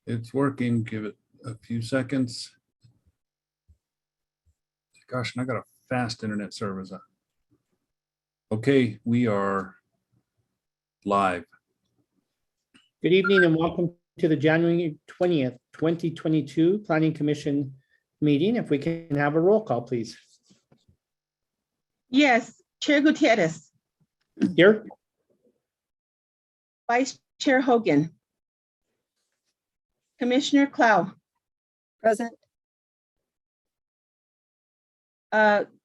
It's working. Give it a few seconds. Gosh, and I got a fast internet service. Okay, we are live. Good evening and welcome to the January 20th, 2022 Planning Commission meeting. If we can have a roll call, please. Yes, Chair Gutierrez, Here. Vice Chair Hogan, Commissioner Clow, Present.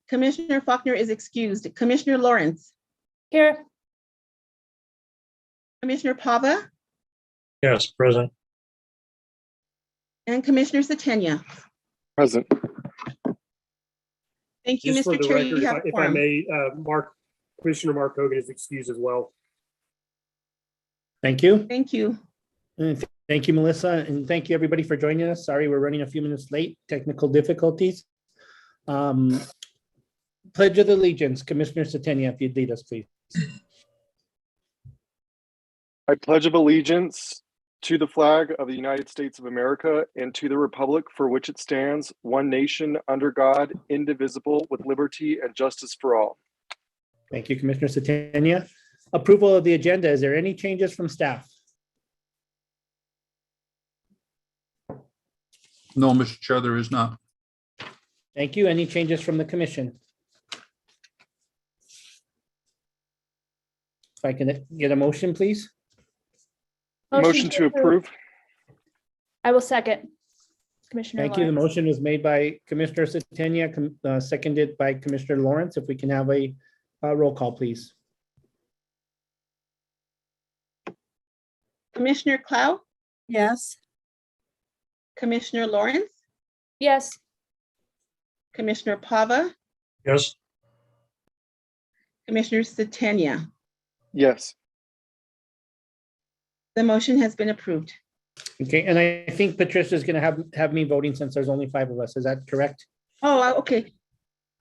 Commissioner Faulkner is excused. Commissioner Lawrence, Here. Commissioner Pava, Yes, present. and Commissioner Satenia. Present. Thank you, Just for Mr. the Chair. record, You have a if I quorum. may, Commissioner Mark Hogan is excused as well. Thank you. Thank you. And thank you, Melissa, and thank you, everybody, for joining us. Sorry, we're running a few minutes late, technical difficulties. Pledge of Allegiance, Commissioner Satenia, if you'd lead us, please. I pledge of allegiance to the flag of the United States of America and to the republic for which it stands, one nation under God, indivisible, with liberty and justice for all. Thank you, Commissioner Satenia. Approval of the agenda. Is there any changes from staff? No, Mr. Chair, there is not. Thank you. Any changes from the commission? If I can get a motion, please. Motion to approve. I will second. Commissioner Thank you. The Lawrence. motion was made by Commissioner Satenia, seconded by Commissioner Lawrence. If we can have a roll call, please. Commissioner Clow, Yes. Commissioner Lawrence, Yes. Commissioner Pava, Yes, Commissioner Satenia. Yes. The motion has been approved. Okay, and I think Patricia's going to have me voting since there's only 5 of us. Is that correct? Oh, okay.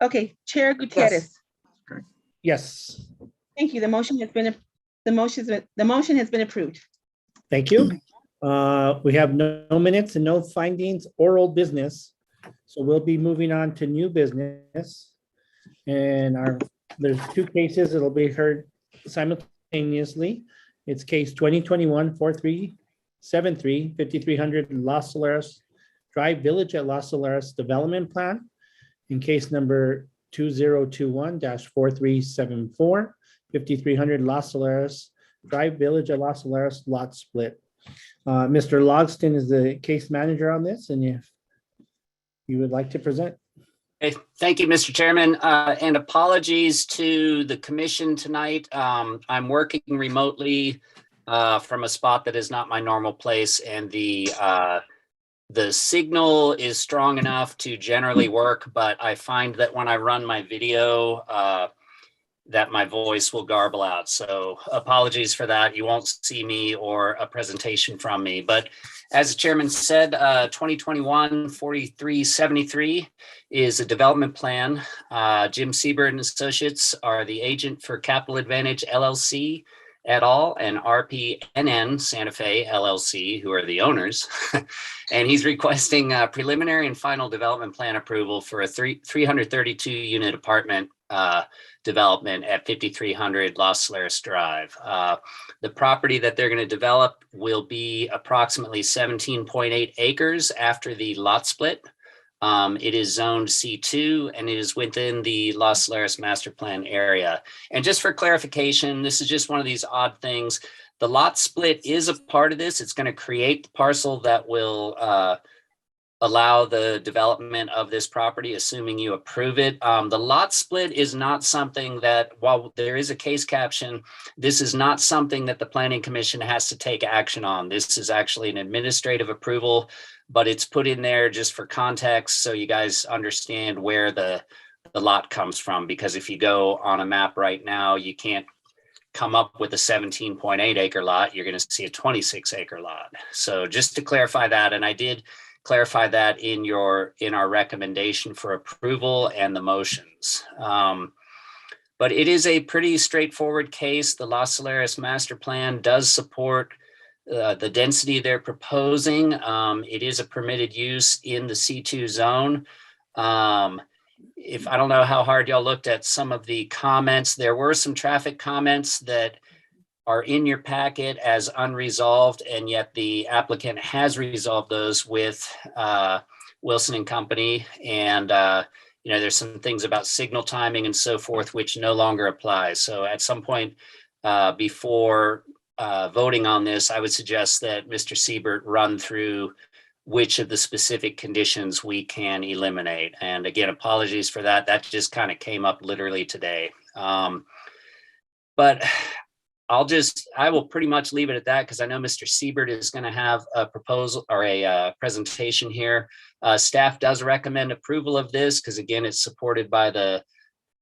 Okay, Chair Gutierrez. Yes. Thank you. The motion has been approved. Thank you. We have no minutes and no findings or old business. So we'll be moving on to new business. And there's 2 cases that'll be heard simultaneously. It's case 2021-4373, 5300 Los Alaris Drive Village at Los Alaris Development Plan. In case number 2021-4374, 5300 Los Alaris Drive Village at Los Alaris Lot Split. Mr. Logston is the case manager on this, and if you would like to present. Okay, thank you, Mr. Chairman, and apologies to the commission tonight. I'm working remotely from a spot that is not my normal place, and the signal is strong enough to generally work, but I find that when I run my video, that my voice will garble out. So apologies for that. You won't see me or a presentation from me, but as the chairman said, 2021-4373 is a development plan. Jim Siebert and Associates are the agent for Capital Advantage LLC et al. And RPNN Santa Fe LLC, who are the owners. And he's requesting preliminary and final development plan approval for a 332 unit apartment development at 5300 Los Alaris Drive. The property that they're going to develop will be approximately 17.8 acres after the lot split. It is zoned C2 and it is within the Los Alaris master plan area. And just for clarification, this is just one of these odd things. The lot split is a part of this. It's going to create the parcel that will allow the development of this property, assuming you approve it. The lot split is not something that, while there is a case caption, this is not something that the Planning Commission has to take action on. This is actually an administrative approval, but it's put in there just for context so you guys understand where the lot comes from. Because if you go on a map right now, you can't come up with a 17.8 acre lot. You're going to see a 26 acre lot. So just to clarify that, and I did clarify that in our recommendation for approval and the motions. But it is a pretty straightforward case. The Los Alaris master plan does support the density they're proposing. It is a permitted use in the C2 zone. If I don't know how hard y'all looked at some of the comments, there were some traffic comments that are in your packet as unresolved, and yet the applicant has resolved those with Wilson and Company. And there's some things about signal timing and so forth, which no longer applies. So at some point before voting on this, I would suggest that Mr. Siebert run through which of the specific conditions we can eliminate. And again, apologies for that. That just kind of came up literally today. But I will pretty much leave it at that because I know Mr. Siebert is going to have a proposal or a presentation here. Staff does recommend approval of this because again, it's supported by the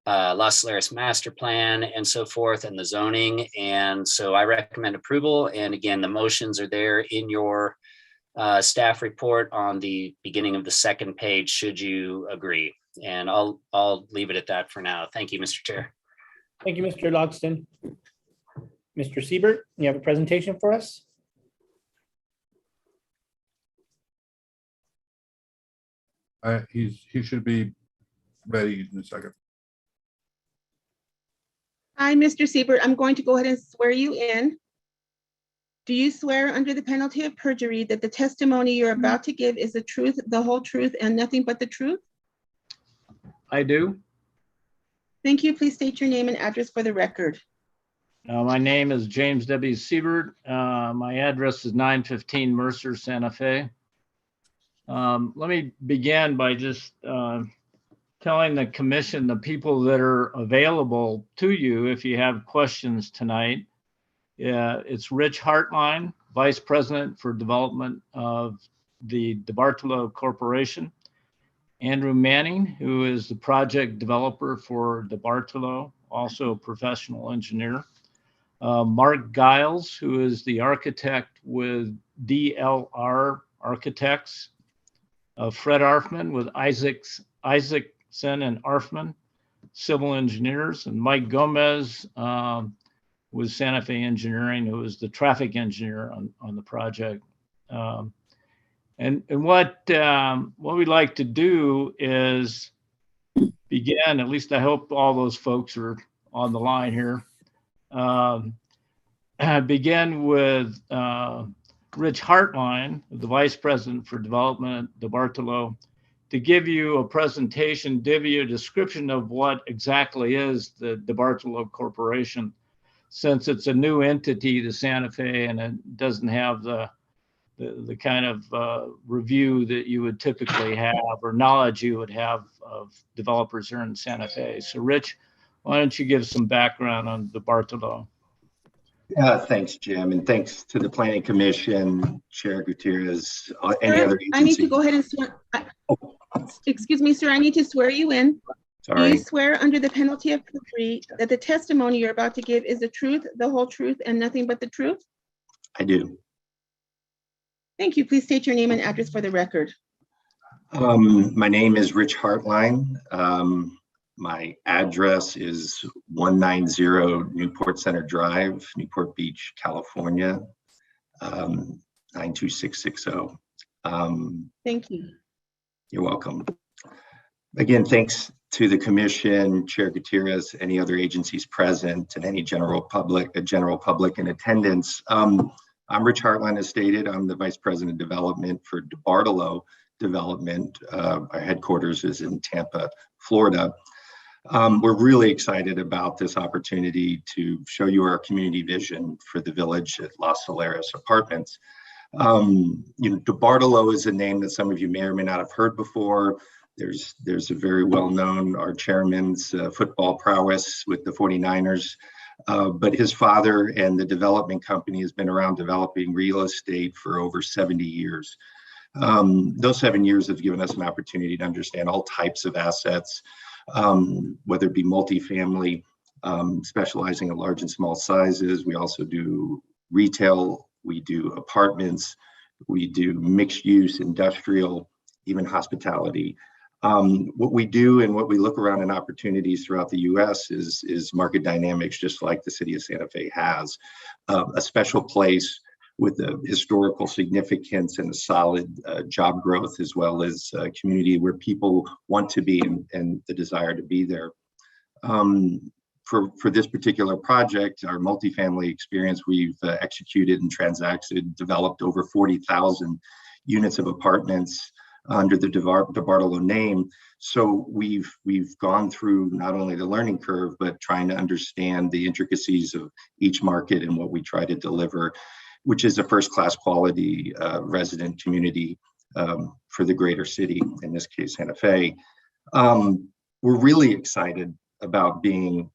Los Alaris master plan and so forth and the zoning. And so I recommend approval. And again, the motions are there in your staff report on the beginning of the second page, should you agree. And I'll leave it at that for now. Thank you, Mr. Chair. Thank you, Mr. Logston. Mr. Siebert, you have a presentation for us? He should be ready in a second. Hi, Mr. Siebert. I'm going to go ahead and swear you in. Do you swear under the penalty of perjury that the testimony you're about to give is the truth, the whole truth, and nothing but the truth? I do. Thank you. Please state your name and address for the record. My name is James W. Siebert. My address is 915 Mercer, Santa Fe. Let me begin by just telling the commission, the people that are available to you if you have questions tonight. It's Rich Hartline, Vice President for Development of the DeBartolo Corporation. Andrew Manning, who is the project developer for DeBartolo, also a professional engineer. Mark Giles, who is the architect with DLR Architects. Fred Arfman with Isaacson and Arfman, civil engineers. And Mike Gomez with Santa Fe Engineering, who is the traffic engineer on the project. And what we'd like to do is begin, at least I hope all those folks are on the line here, begin with Rich Hartline, the Vice President for Development at DeBartolo, to give you a presentation, give you a description of what exactly is the DeBartolo Corporation, since it's a new entity to Santa Fe and it doesn't have the kind of review that you would typically have or knowledge you would have of developers here in Santa Fe. So Rich, why don't you give some background on DeBartolo? Thanks, Jim, and thanks to the Planning Commission, Chair Gutierrez, any other agency. I need to go ahead and swear. Excuse me, sir, I need to swear you in. Sorry. Do you swear under the penalty of perjury that the testimony you're about to give is the truth, the whole truth, and nothing but the truth? I do. Thank you. Please state your name and address for the record. My name is Rich Hartline. My address is 190 Newport Center Drive, Newport Beach, California, 92660. Thank you. You're welcome. Again, thanks to the Commission, Chair Gutierrez, any other agencies present, and any general public in attendance. I'm Rich Hartline, as stated. I'm the Vice President of Development for DeBartolo Development. Our headquarters is in Tampa, Florida. We're really excited about this opportunity to show you our community vision for the village at Los Alaris Apartments. DeBartolo is a name that some of you may or may not have heard before. There's a very well-known, our chairman's football prowess with the 49ers, but his father and the development company has been around developing real estate for over 70 years. Those 7 years have given us an opportunity to understand all types of assets, whether it be multifamily, specializing in large and small sizes. We also do retail, we do apartments, we do mixed use, industrial, even hospitality. What we do and what we look around in opportunities throughout the US is market dynamics, just like the city of Santa Fe has. A special place with the historical significance and a solid job growth, as well as a community where people want to be and the desire to be there. For this particular project, our multifamily experience, we've executed and transacted, developed over 40,000 units of apartments under the DeBartolo name. So we've gone through not only the learning curve, but trying to understand the intricacies of each market and what we try to deliver, which is a first-class quality resident community for the greater city, in this case, Santa Fe. We're really excited about being,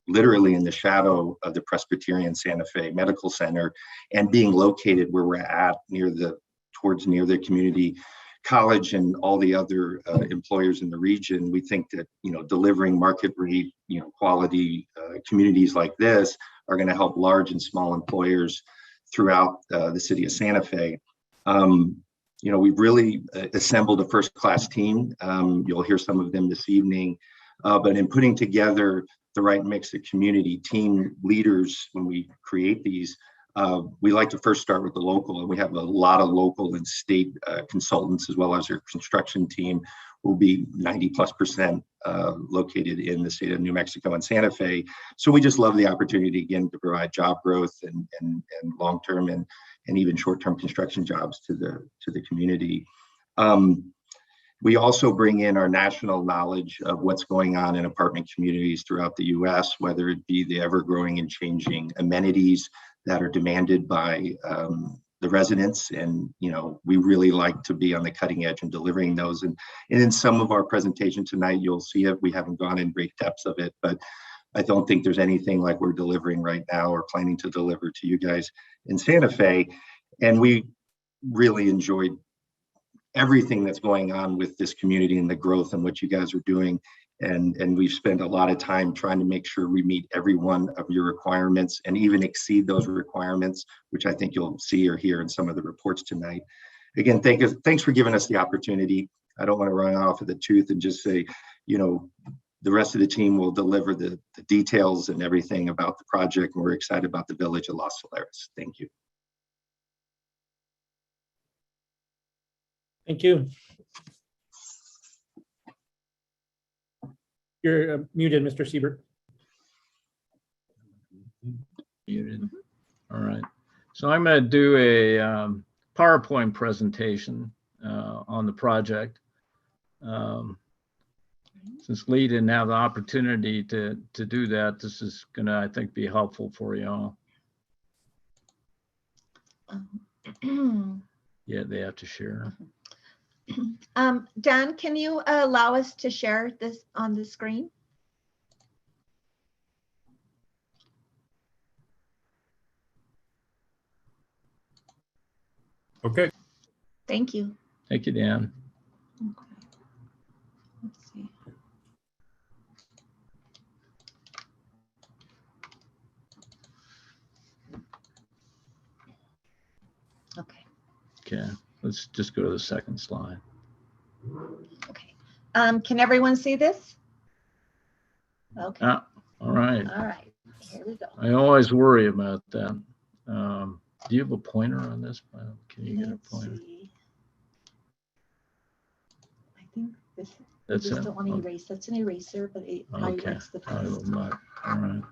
literally in the shadow of the Presbyterian Santa Fe Medical Center and being located where we're at near the community college and all the other employers in the region. We think that, delivering market rate, quality communities like this are going to help large and small employers throughout the city of Santa Fe. We've really assembled a first-class team. You'll hear some of them this evening. But in putting together the right mix of community team leaders, when we create these, we like to first start with the local, and we have a lot of local and state consultants, as well as our construction team will be 90+% located in the state of New Mexico and Santa Fe. So we just love the opportunity, again, to provide job growth and long-term and even short-term construction jobs to the community. We also bring in our national knowledge of what's going on in apartment communities throughout the US, whether it be the ever-growing and changing amenities that are demanded by the residents. And, we really like to be on the cutting edge and delivering those. And in some of our presentation tonight, you'll see it. We haven't gone in great depths of it, but I don't think there's anything like we're delivering right now or planning to deliver to you guys in Santa Fe. And we really enjoyed everything that's going on with this community and the growth and what you guys are doing. And we've spent a lot of time trying to make sure we meet every one of your requirements and even exceed those requirements, which I think you'll see or hear in some of the reports tonight. Again, thanks for giving us the opportunity. I don't want to run off of the tooth and just say, the rest of the team will deliver the details and everything about the project. And we're excited about the village of Los Alaris. Thank you. Thank you. You're muted, Mr. Siebert. Muted. All right. So I'm going to do a PowerPoint presentation on the project. Since Lee didn't have the opportunity to do that, this is going to, I think, be helpful for you all. Yeah, they have to share. Dan, can you allow us to share this on the screen? Okay. Thank you. Thank you, Dan. Okay. Let's see. Okay. Okay, let's just go to the second slide. Okay. Can everyone see this? Okay. All right. All right. Here we go. I always worry about that. Do you have a pointer on this? Can you get a pointer? See. I think this. That's just it. don't want to erase. That's an eraser, but it highlights the I will text. not. All right.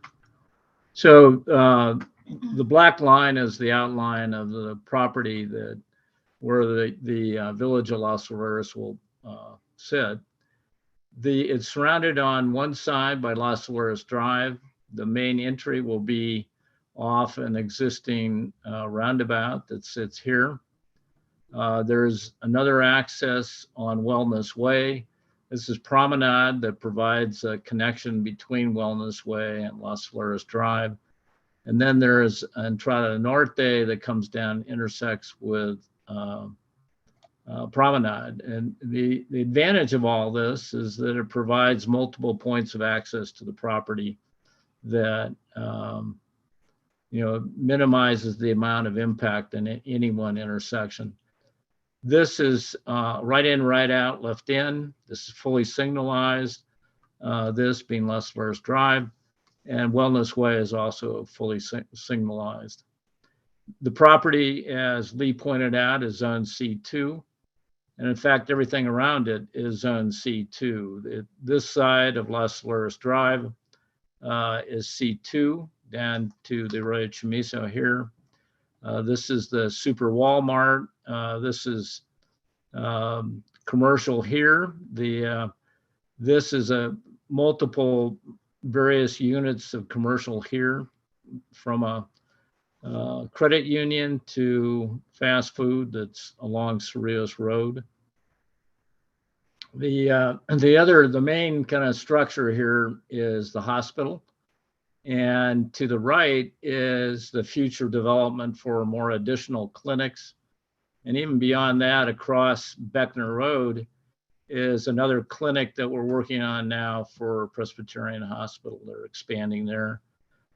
So the black line is the outline of the property where the village of Los Alaris will sit. It's surrounded on one side by Los Alaris Drive. The main entry will be off an existing roundabout that sits here. There's another access on Wellness Way. This is Promenade that provides a connection between Wellness Way and Los Alaris Drive. And then there's Entrada Norte that comes down, intersects with Promenade. And the advantage of all this is that it provides multiple points of access to the property that minimizes the amount of impact in any one intersection. This is right in, right out, left in. This is fully signalized, this being Los Alaris Drive, and Wellness Way is also fully signalized. The property, as Lee pointed out, is zone C2. And in fact, everything around it is zone C2. This side of Las Alaris Drive is C2 down to the Arroyo Chamizo here. This is the Super Walmart. This is commercial here. This is a multiple various units of commercial here, from a credit union to fast food that's along Cerrillos Road. The main kind of structure here is the hospital. And to the right is the future development for more additional clinics. And even beyond that, across Beckner Road is another clinic that we're working on now for Presbyterian Hospital. They're expanding there.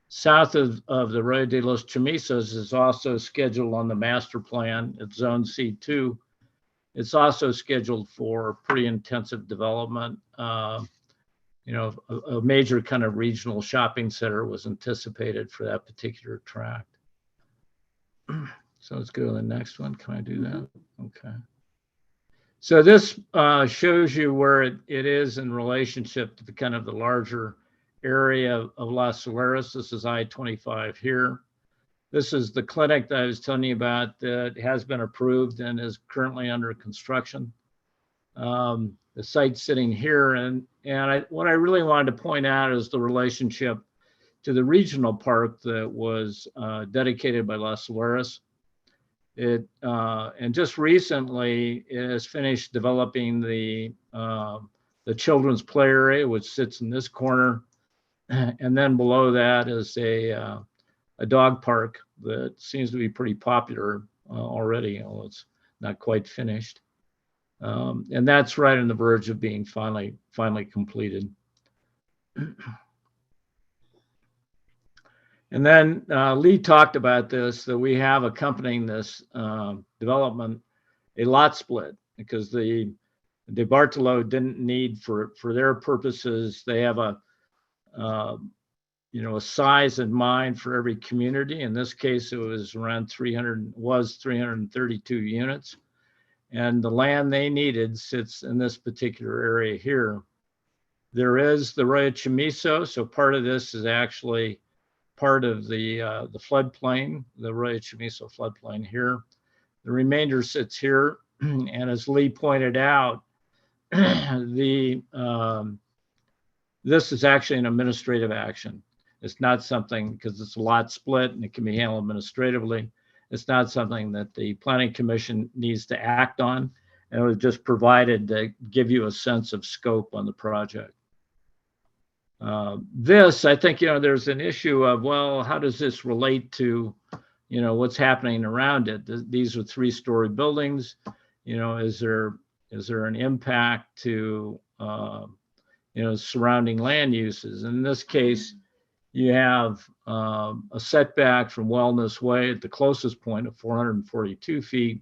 South of the Arroyo de los Chamizos is also scheduled on the master plan at Zone C2. It's also scheduled for pretty intensive development. You know, a major kind of regional shopping center was anticipated for that particular tract. So let's go to the next one. Can I do that? Okay. So this shows you where it is in relationship to the kind of the larger area of Las Alaris. This is I-25 here. This is the clinic that I was telling you about that has been approved and is currently under construction. The site's sitting here, and what I really wanted to point out is the relationship to the regional park that was dedicated by Las Alaris. And just recently it has finished developing the children's play area, which sits in this corner, and then below that is a dog park that seems to be pretty popular already, although it's not quite finished. And that's right on the verge of being finally completed. And then Lee talked about this, that we have accompanying this development a lot split, because the De Bartolo didn't need, for their purposes, they have a size in mind for every community. In this case, it was around 332 units. And the land they needed sits in this particular area here. There is the Arroyo Chamizo, so part of this is actually part of the floodplain, the Arroyo Chamizo floodplain here. The remainder sits here, and as Lee pointed out, this is actually an administrative action. It's not something, because it's a lot split and it can be handled administratively. It's not something that the Planning Commission needs to act on, and it was just provided to give you a sense of scope on the project. This, I think, there's an issue of, well, how does this relate to, what's happening around it? These are 3-story buildings. Is there an impact to, surrounding land uses? In this case, you have a setback from Wellness Way at the closest point of 442 feet.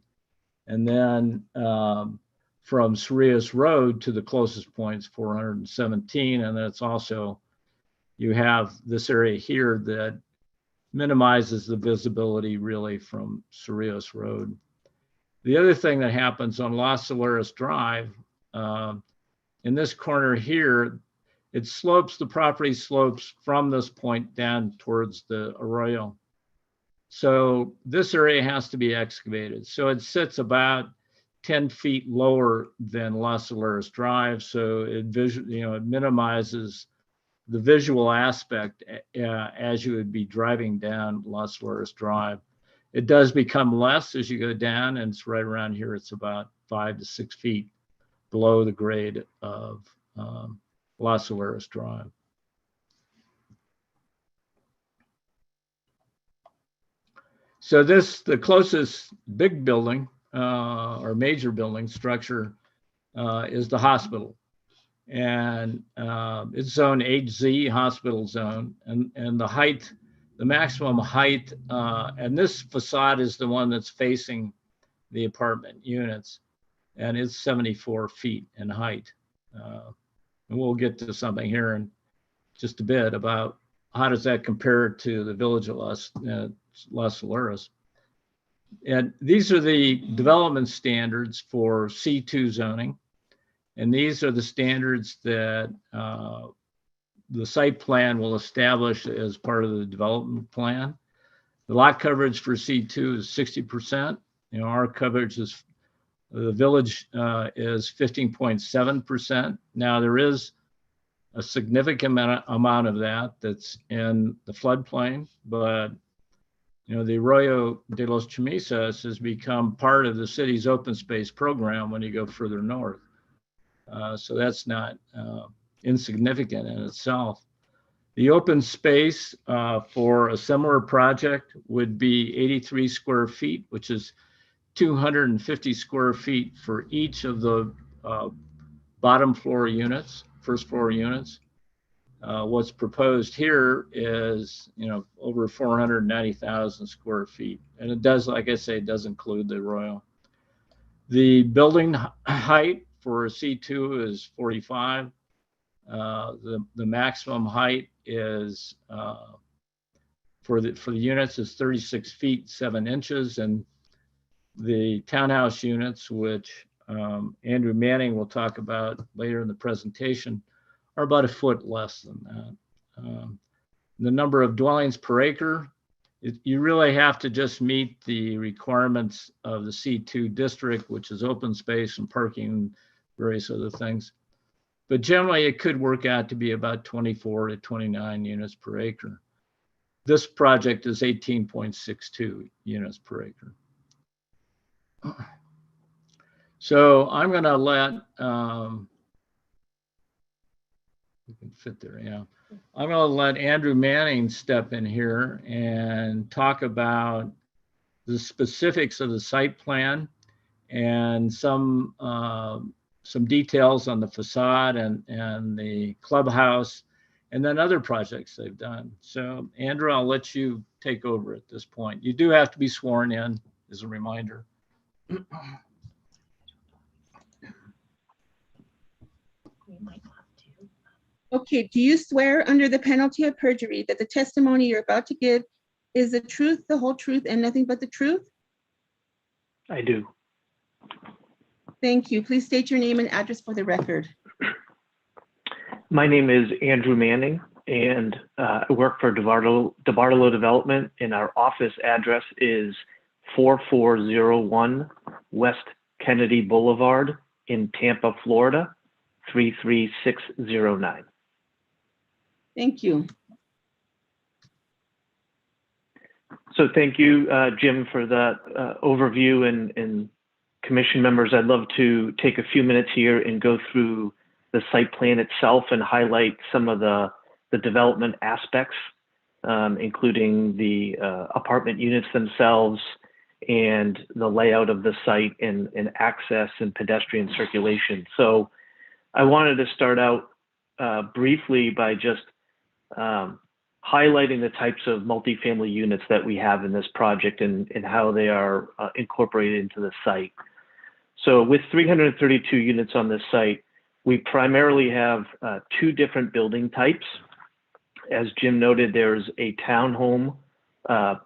And then from Cerrillos Road to the closest point is 417. And then it's also, you have this area here that minimizes the visibility really from Cerrillos Road. The other thing that happens on Las Alaris Drive, in this corner here, the property slopes from this point down towards the arroyo. So this area has to be excavated. So it sits about 10 feet lower than Las Alaris Drive. So it minimizes the visual aspect as you would be driving down Las Alaris Drive. It does become less as you go down, and it's right around here. It's about 5 to 6 feet below the grade of Las Alaris Drive. So the closest big building or major building structure is the hospital. And it's zone HZ, hospital zone. And the height, the maximum height, and this facade is the one that's facing the apartment units. And it's 74 feet in height. And we'll get to something here in just a bit about how does that compare to the village of Las Alaris. And these are the development standards for C2 zoning. And these are the standards that the site plan will establish as part of the development plan. The lot coverage for C2 is 60%. Our coverage is, the village is 15.7%. Now there is a significant amount of that that's in the floodplain, but the Arroyo de los Chamisas has become part of the city's open space program when you go further north. So that's not insignificant in itself. The open space for a similar project would be 83 square feet, which is 250 square feet for each of the bottom floor units, first floor units. What's proposed here is, over 490,000 square feet. And it does, like I say, it does include the Arroyo. The building height for a C2 is 45. The maximum height is for the units is 36 feet 7 inches, and the townhouse units, which Andrew Manning will talk about later in the presentation, are about a foot less than that. The number of dwellings per acre, you really have to just meet the requirements of the C2 district, which is open space and parking and various other things. But generally, it could work out to be about 24 to 29 units per acre. This project is 18.62 units per acre. So I'm going to let, we can fit there, yeah. I'm going to let Andrew Manning step in here and talk about the specifics of the site plan and some details on the facade and the clubhouse, and then other projects they've done. So Andrew, I'll let you take over at this point. You do have to be sworn in, as a reminder. Okay, do you swear under the penalty of perjury that the testimony you're about to give is the truth, the whole truth, and nothing but the truth? I do. Thank you. Please state your name and address for the record. My name is Andrew Manning, and I work for DeBartolo Development, and our office address is 4401 West Kennedy Boulevard in Tampa, Florida, 33609. Thank you. So thank you, Jim, for that overview, and commission members. I'd love to take a few minutes here and go through the site plan itself and highlight some of the development aspects, including the apartment units themselves and the layout of the site and access and pedestrian circulation. So I wanted to start out briefly by just highlighting the types of multifamily units that we have in this project and how they are incorporated into the site. So with 332 units on this site, we primarily have two different building types. As Jim noted, there's a townhome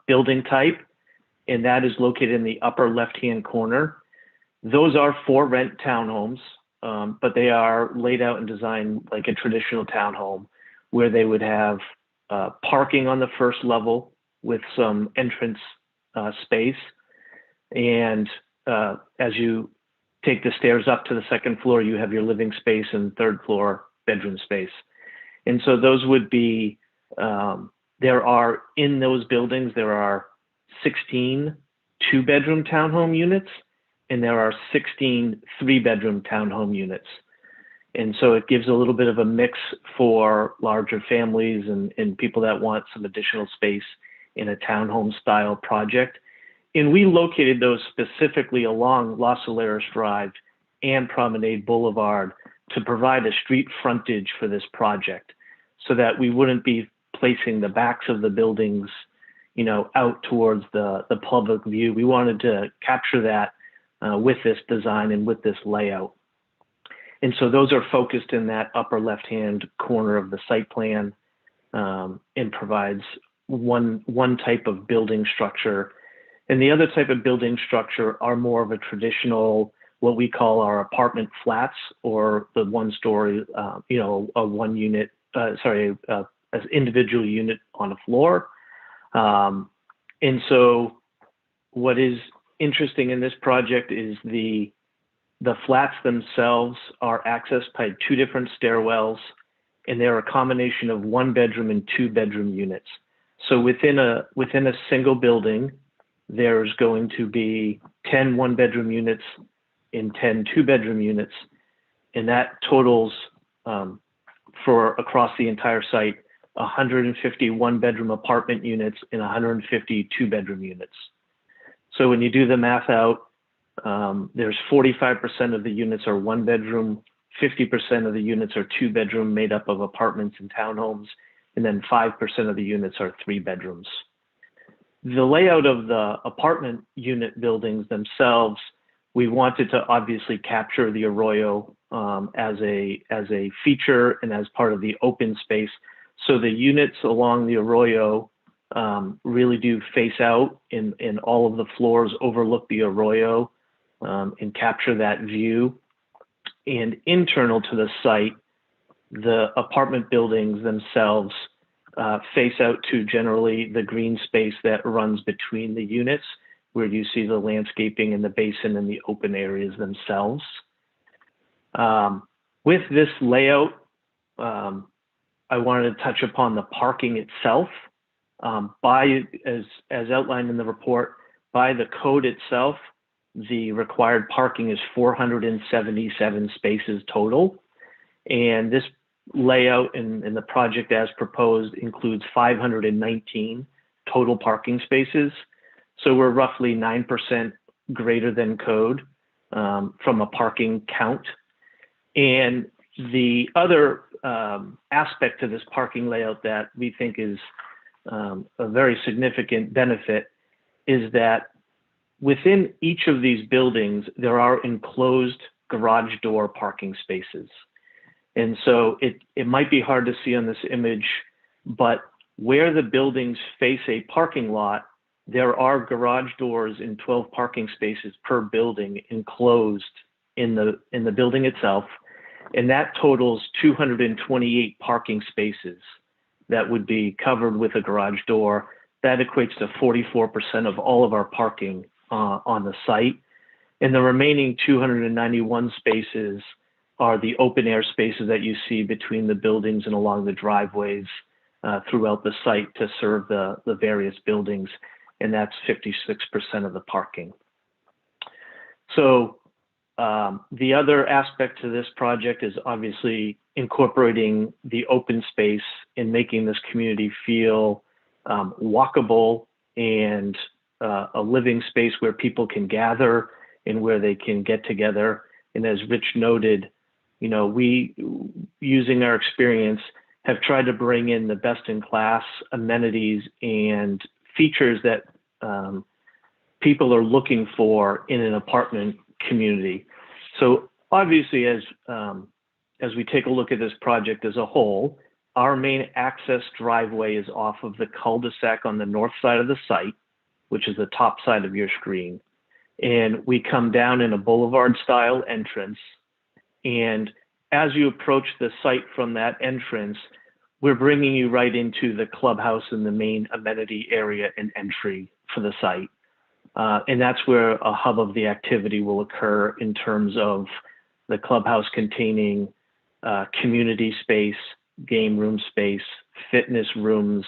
building type, and that is located in the upper left-hand corner. Those are for rent townhomes, but they are laid out and designed like a traditional townhome, where they would have parking on the first level with some entrance space. And as you take the stairs up to the second floor, you have your living space and third floor bedroom space. And so those would be, there are, in those buildings, there are 16 two-bedroom townhome units, and there are 16 three-bedroom townhome units. And so it gives a little bit of a mix for larger families and people that want some additional space in a townhome style project. And we located those specifically along Los Alaris Drive and Promenade Boulevard to provide a street frontage for this project, so that we wouldn't be placing the backs of the buildings, you know, out towards the public view. We wanted to capture that with this design and with this layout. And so those are focused in that upper left-hand corner of the site plan, and provides one type of building structure. And the other type of building structure are more of a traditional, what we call our apartment flats, or the one-story, a one unit, as individual unit on a floor. And so what is interesting in this project is the flats themselves are accessed by 2 different stairwells, and they're a combination of 1-bedroom and 2-bedroom units. So within a single building, there's going to be 10 1-bedroom units and 10 2-bedroom units, and that totals for across the entire site 150 1-bedroom apartment units and 150 2-bedroom units. So when you do the math out, there's 45% of the units are 1-bedroom, 50% of the units are 2-bedroom, made up of apartments and townhomes, and then 5% of the units are 3 bedrooms. The layout of the apartment unit buildings themselves, we wanted to obviously capture the arroyo as a feature and as part of the open space. So the units along the arroyo really do face out, and all of the floors overlook the arroyo and capture that view. And internal to the site, the apartment buildings themselves face out to generally the green space that runs between the units, where you see the landscaping and the basin and the open areas themselves. With this layout, I wanted to touch upon the parking itself. As outlined in the report, by the code itself, the required parking is 477 spaces total. And this layout in the project as proposed includes 519 total parking spaces. So we're roughly 9% greater than code from a parking count. And the other aspect to this parking layout that we think is a very significant benefit is that within each of these buildings, there are enclosed garage door parking spaces. And so it might be hard to see on this image, but where the buildings face a parking lot, there are garage doors in 12 parking spaces per building enclosed in the building itself. And that totals 228 parking spaces that would be covered with a garage door. That equates to 44% of all of our parking on the site. And the remaining 291 spaces are the open air spaces that you see between the buildings and along the driveways throughout the site to serve the various buildings. And that's 56% of the parking. So the other aspect to this project is obviously incorporating the open space and making this community feel walkable and a living space where people can gather and where they can get together. And as Rich noted, we, using our experience, have tried to bring in the best in class amenities and features that people are looking for in an apartment community. So obviously, as we take a look at this project as a whole, our main access driveway is off of the cul-de-sac on the north side of the site, which is the top side of your screen. And we come down in a boulevard style entrance. And as you approach the site from that entrance, we're bringing you right into the clubhouse and the main amenity area and entry for the site. And that's where a hub of the activity will occur in terms of the clubhouse containing community space, game room space, fitness rooms,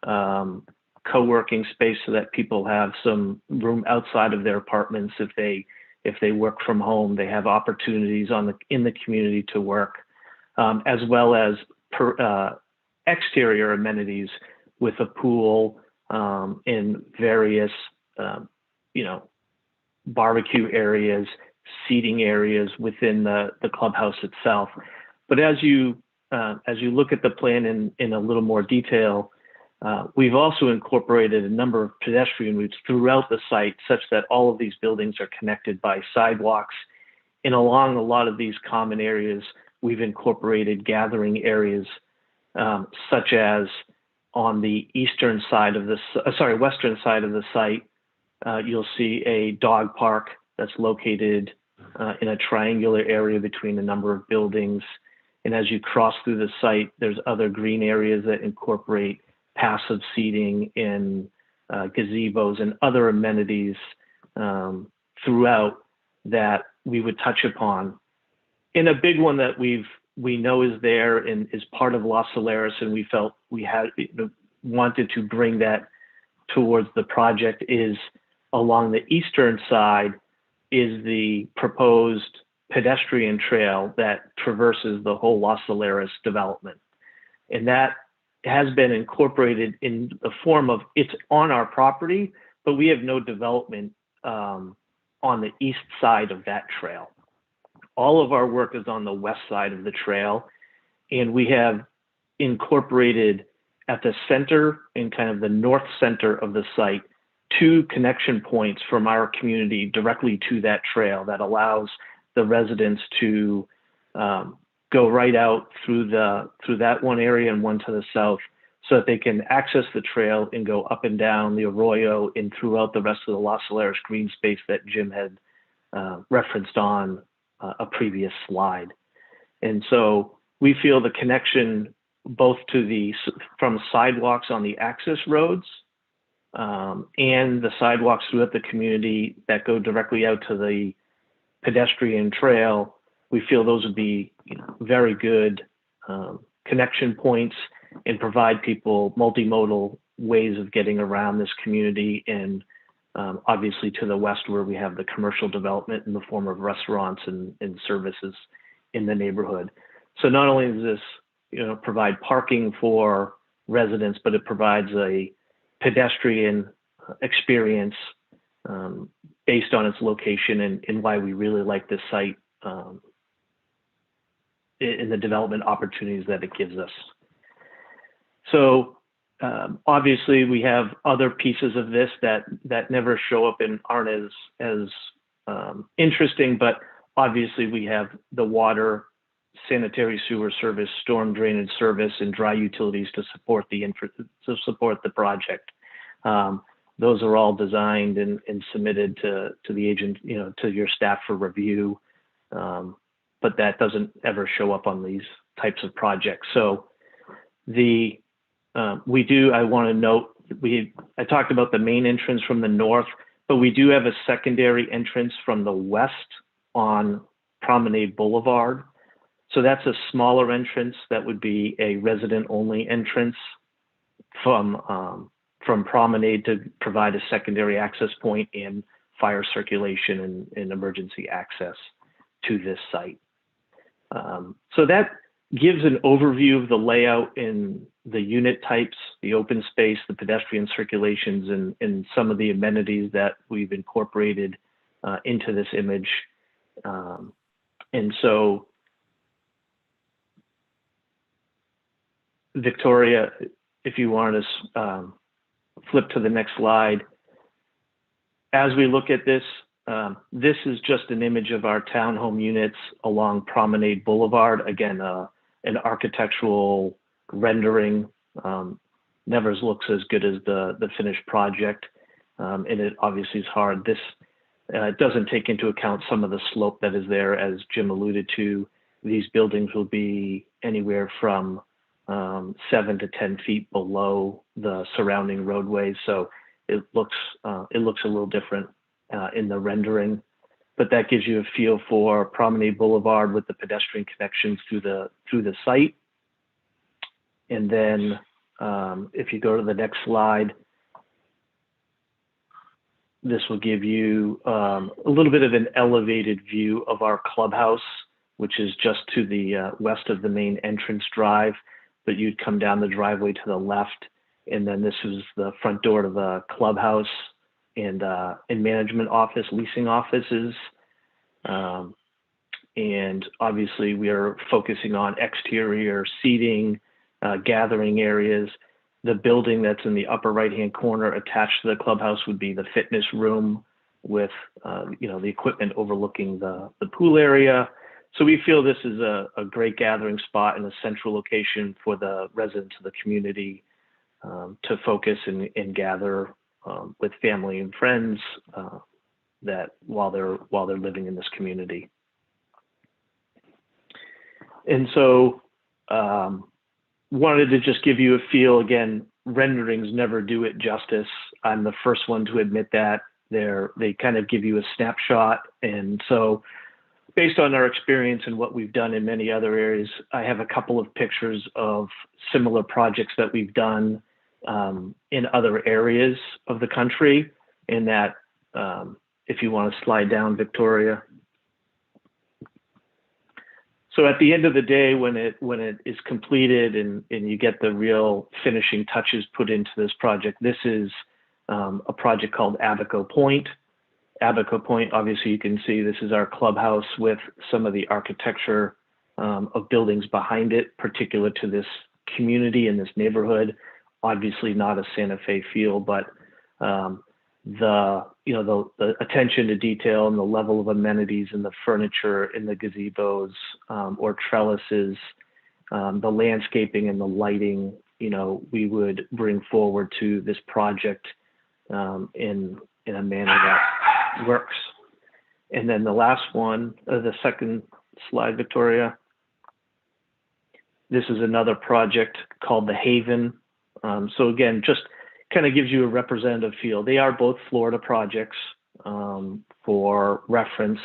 co-working space so that people have some room outside of their apartments. If they work from home, they have opportunities in the community to work, as well as exterior amenities with a pool and various barbecue areas, seating areas within the clubhouse itself. But as you look at the plan in a little more detail, we've also incorporated a number of pedestrian routes throughout the site such that all of these buildings are connected by sidewalks. And along a lot of these common areas, we've incorporated gathering areas such as on the western side of the site, you'll see a dog park that's located in a triangular area between a number of buildings. And as you cross through the site, there's other green areas that incorporate passive seating and gazebos and other amenities throughout that we would touch upon. And a big one that we know is there and is part of Los Alaris, and we felt we had wanted to bring that towards the project, is along the eastern side is the proposed pedestrian trail that traverses the whole Los Alaris development. And that has been incorporated in the form of, it's on our property, but we have no development on the east side of that trail. All of our work is on the west side of the trail, and we have incorporated at the center and kind of the north center of the site 2 connection points from our community directly to that trail that allows the residents to go right out through that one area and one to the south, so that they can access the trail and go up and down the arroyo and throughout the rest of the Los Alaris green space that Jim had referenced on a previous slide. And so we feel the connection both to from sidewalks on the access roads and the sidewalks throughout the community that go directly out to the pedestrian trail, we feel those would be very good connection points and provide people multimodal ways of getting around this community. And obviously to the west, where we have the commercial development in the form of restaurants and services in the neighborhood. So not only does this provide parking for residents, but it provides a pedestrian experience based on its location and why we really like this site in the development opportunities that it gives us. So obviously we have other pieces of this that never show up and aren't as interesting, but obviously we have the water, sanitary sewer service, storm drainage service, and dry utilities to support the project. Those are all designed and submitted to the agent, to your staff for review, but that doesn't ever show up on these types of projects. So I want to note, I talked about the main entrance from the north, but we do have a secondary entrance from the west on Promenade Boulevard. So that's a smaller entrance that would be a resident-only entrance from Promenade to provide a secondary access point and fire circulation and emergency access to this site. So that gives an overview of the layout in the unit types, the open space, the pedestrian circulations, and some of the amenities that we've incorporated into this image. And so, Victoria, if you want to flip to the next slide. As we look at this, this is just an image of our townhome units along Promenade Boulevard. Again, an architectural rendering. Never looks as good as the finished project, and it obviously is hard. This doesn't take into account some of the slope that is there. As Jim alluded to, these buildings will be anywhere from 7 to 10 feet below the surrounding roadways, so it looks a little different in the rendering. But that gives you a feel for Promenade Boulevard with the pedestrian connections through the site. And then if you go to the next slide, this will give you a little bit of an elevated view of our clubhouse, which is just to the west of the main entrance drive. But you'd come down the driveway to the left, and then this is the front door to the clubhouse and management office, leasing offices. And obviously we are focusing on exterior seating, gathering areas. The building that's in the upper right-hand corner attached to the clubhouse would be the fitness room with the equipment overlooking the pool area. So we feel this is a great gathering spot and a central location for the residents of the community to focus and gather with family and friends that while they're living in this community. And so wanted to just give you a feel. Again, renderings never do it justice. I'm the first one to admit that. They kind of give you a snapshot. And so based on our experience and what we've done in many other areas, I have a couple of pictures of similar projects that we've done in other areas of the country. And that, if you want to slide down, Victoria. So at the end of the day, when it is completed and you get the real finishing touches put into this project, this is a project called Abaco Point. Abaco Point, obviously you can see this is our clubhouse with some of the architecture of buildings behind it, particular to this community and this neighborhood. Obviously not a Santa Fe feel, but the attention to detail and the level of amenities and the furniture in the gazebos or trellises, the landscaping and the lighting, we would bring forward to this project in a manner that works. And then the last one, the second slide, Victoria. This is another project called The Haven. So again, just kind of gives you a representative feel. They are both Florida projects for reference,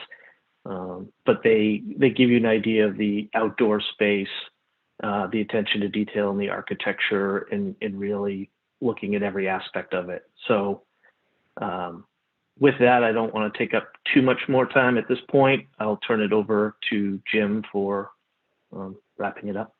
but they give you an idea of the outdoor space, the attention to detail and the architecture, and really looking at every aspect of it. So with that, I don't want to take up too much more time at this point. I'll turn it over to Jim for wrapping it up.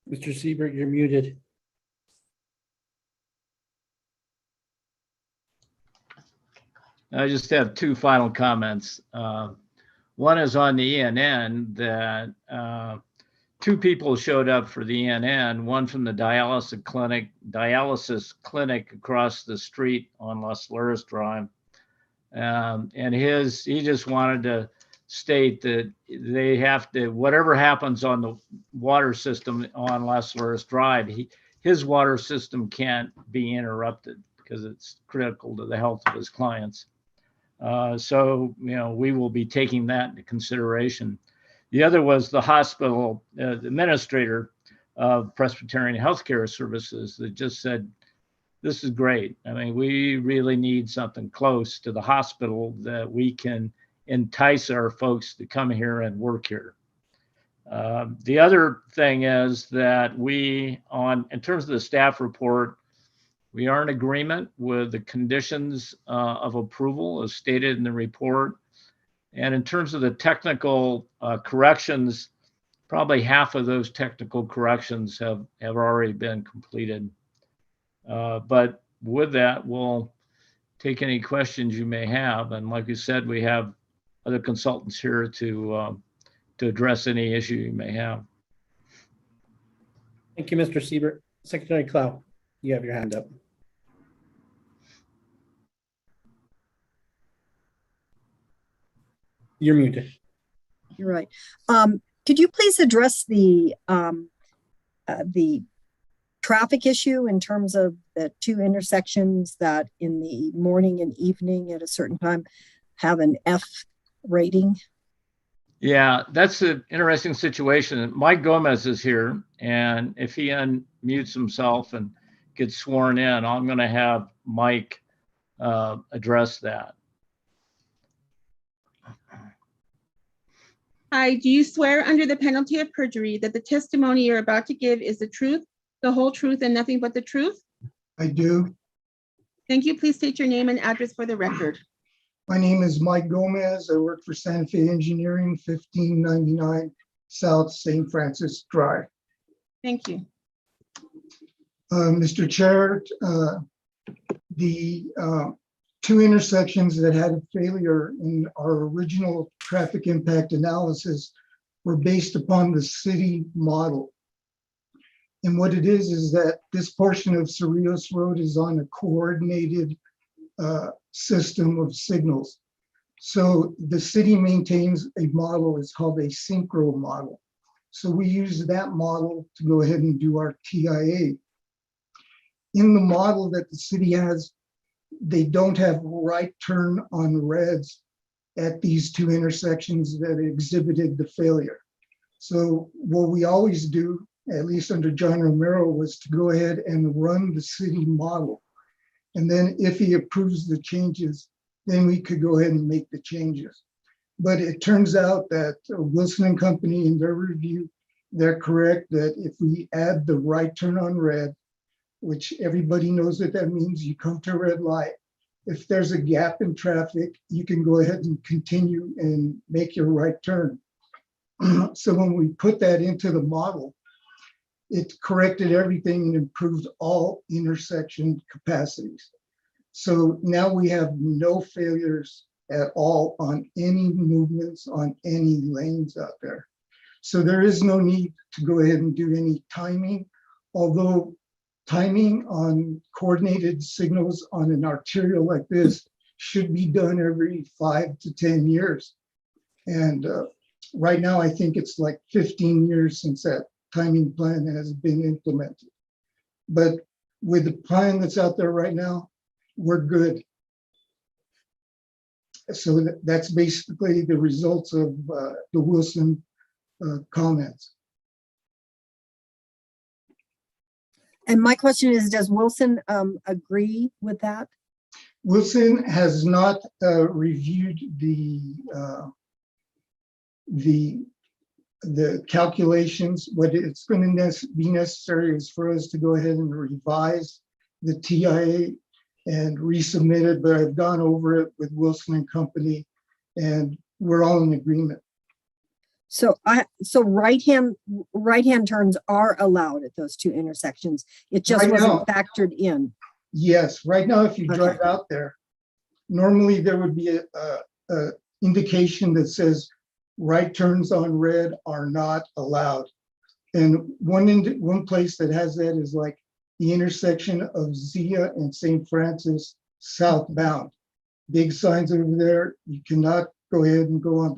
Mr. Siebert, you're muted. I just have two final comments. One is on the ENN that two people showed up for the ENN, one from the dialysis clinic across the street on Las Alaris Drive. And he just wanted to state that they have to, whatever happens on the water system on Las Alaris Drive, his water system can't be interrupted because it's critical to the health of his clients. So, we will be taking that into consideration. The other was the hospital administrator of Presbyterian Healthcare Services that just said, this is great. I mean, we really need something close to the hospital that we can entice our folks to come here and work here. The other thing is that in terms of the staff report, we are in agreement with the conditions of approval as stated in the report. And in terms of the technical corrections, probably half of those technical corrections have already been completed. But with that, we'll take any questions you may have. And like you said, we have other consultants here to address any issue you may have. Thank you, Mr. Siebert. Secretary Clow, you have your hand up. You're muted. You're right. Could you please address the traffic issue in terms of the two intersections that in the morning and evening at a certain time have an F rating? Yeah, that's an interesting situation. Mike Gomez is here, and if he unmutes himself and gets sworn in, I'm going to have Mike address that. Hi, do you swear under the penalty of perjury that the testimony you're about to give is the truth, the whole truth, and nothing but the truth? I do. Thank you. Please state your name and address for the record. My name is Mike Gomez. I work for Santa Fe Engineering, 1599 South St. Francis Drive. Thank you. Mr. Chair, the two intersections that had a failure in our original traffic impact analysis were based upon the city model. And what it is that this portion of Cerrillos Road is on a coordinated system of signals. So the city maintains a model, it's called a synchro model. So we use that model to go ahead and do our TIA. In the model that the city has, they don't have right turn on reds at these two intersections that exhibited the failure. So what we always do, at least under John Romero, was to go ahead and run the city model. And then if he approves the changes, then we could go ahead and make the changes. But it turns out that Wilson and Company, in their review, they're correct that if we add the right turn on red, which everybody knows what that means, you come to a red light. If there's a gap in traffic, you can go ahead and continue and make your right turn. So when we put that into the model, it corrected everything and improved all intersection capacities. So now we have no failures at all on any movements on any lanes out there. So there is no need to go ahead and do any timing, although timing on coordinated signals on an arterial like this should be done every 5 to 10 years. And right now, I think it's like 15 years since that timing plan has been implemented. But with the plan that's out there right now, we're good. So that's basically the results of the Wilson comments. And my question is, does Wilson agree with that? Wilson has not reviewed the calculations. What it's going to be necessary is for us to go ahead and revise the TIA and resubmit it, but I've gone over it with Wilson and Company and we're all in agreement. So right hand turns are allowed at those two intersections. It just Right wasn't now. factored in. Yes, right now, if you Okay. drive out there, normally there would be a indication that says right turns on red are not allowed. And one place that has that is like the intersection of Zia and St. Francis southbound. Big signs over there. You cannot go ahead and go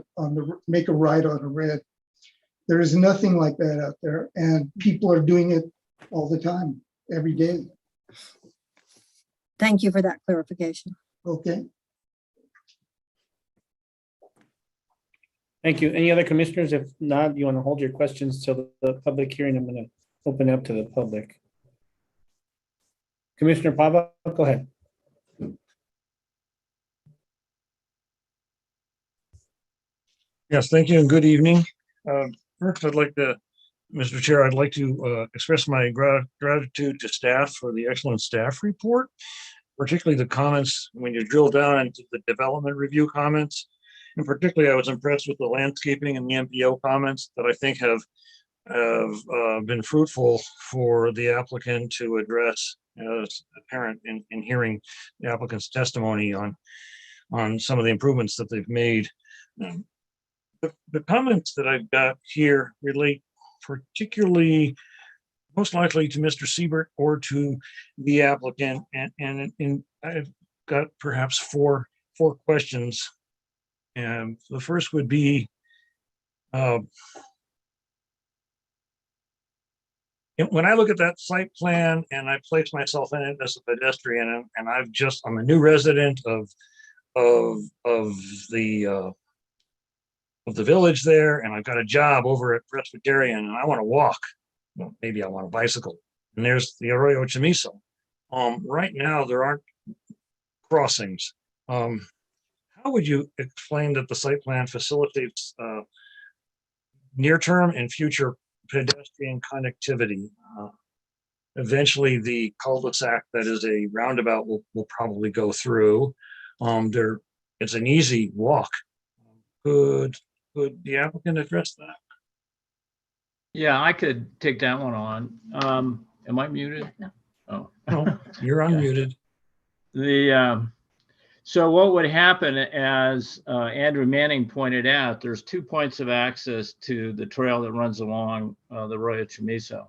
make a right on a red. There is nothing like that out there, and people are doing it all the time, every day. Thank you for that clarification. Okay. Thank you. Any other commissioners? If not, you want to hold your questions till the public hearing. I'm going to open up to the public. Commissioner Pava, go ahead. Yes, thank you and good evening. First, Mr. Chair, I'd like to express my gratitude to staff for the excellent staff report, particularly the comments when you drill down into the development review comments. And particularly, I was impressed with the landscaping and the MPO comments that I think have been fruitful for the applicant to address, as apparent in hearing the applicant's testimony on some of the improvements that they've made. The comments that I've got here relate particularly, most likely to Mr. Siebert or to the applicant, and I've got perhaps four questions. And the first would be, when I look at that site plan and I place myself in it as a pedestrian, and I'm a new resident of the village there, and I've got a job over at Presbyterian, and I want to walk. Well, maybe I want a bicycle. And there's the Arroyo Chamizo. Right now, there aren't crossings. How would you explain that the site plan facilitates near-term and future pedestrian connectivity? Eventually, the cul-de-sac that is a roundabout will probably go through. It's an easy walk. Could the applicant address that? Yeah, I could take that one on. Am I muted? No. Oh, No, you're unmuted. So what would happen, as Andrew Manning pointed out, there's 2 points of access to the trail that runs along the Arroyo Chamizo.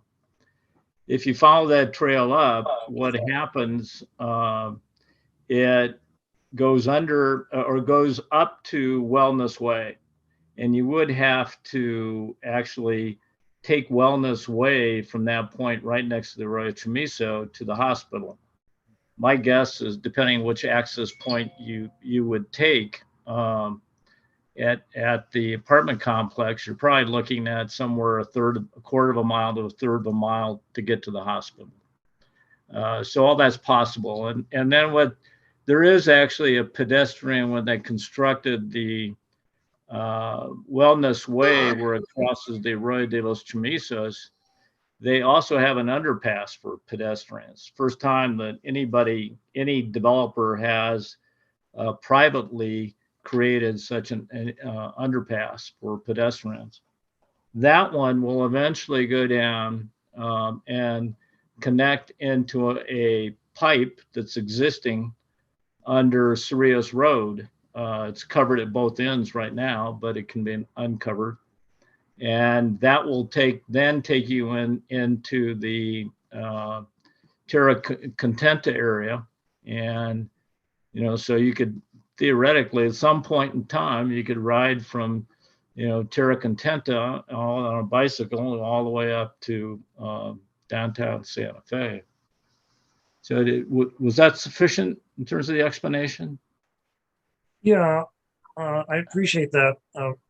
If you follow that trail up, what happens, it goes under or goes up to Wellness Way. And you would have to actually take Wellness Way from that point right next to the Arroyo Chamizo to the hospital. My guess is, depending on which access point you would take at the apartment complex, you're probably looking at somewhere a quarter of a mile to a third of a mile to get to the hospital. So all that's possible. And then there is actually a pedestrian when they constructed the Wellness Way where it crosses the Arroyo de los Chamizos. They also have an underpass for pedestrians. First time that any developer has privately created such an underpass for pedestrians. That one will eventually go down and connect into a pipe that's existing under Cerrillos Road. It's covered at both ends right now, but it can be uncovered. And that will take you into the Terra Contenta area. And, so you could theoretically, at some point in time, you could ride from, Terra Contenta on a bicycle all the way up to downtown Santa Fe. So was that sufficient in terms of the explanation? Yeah, I appreciate that.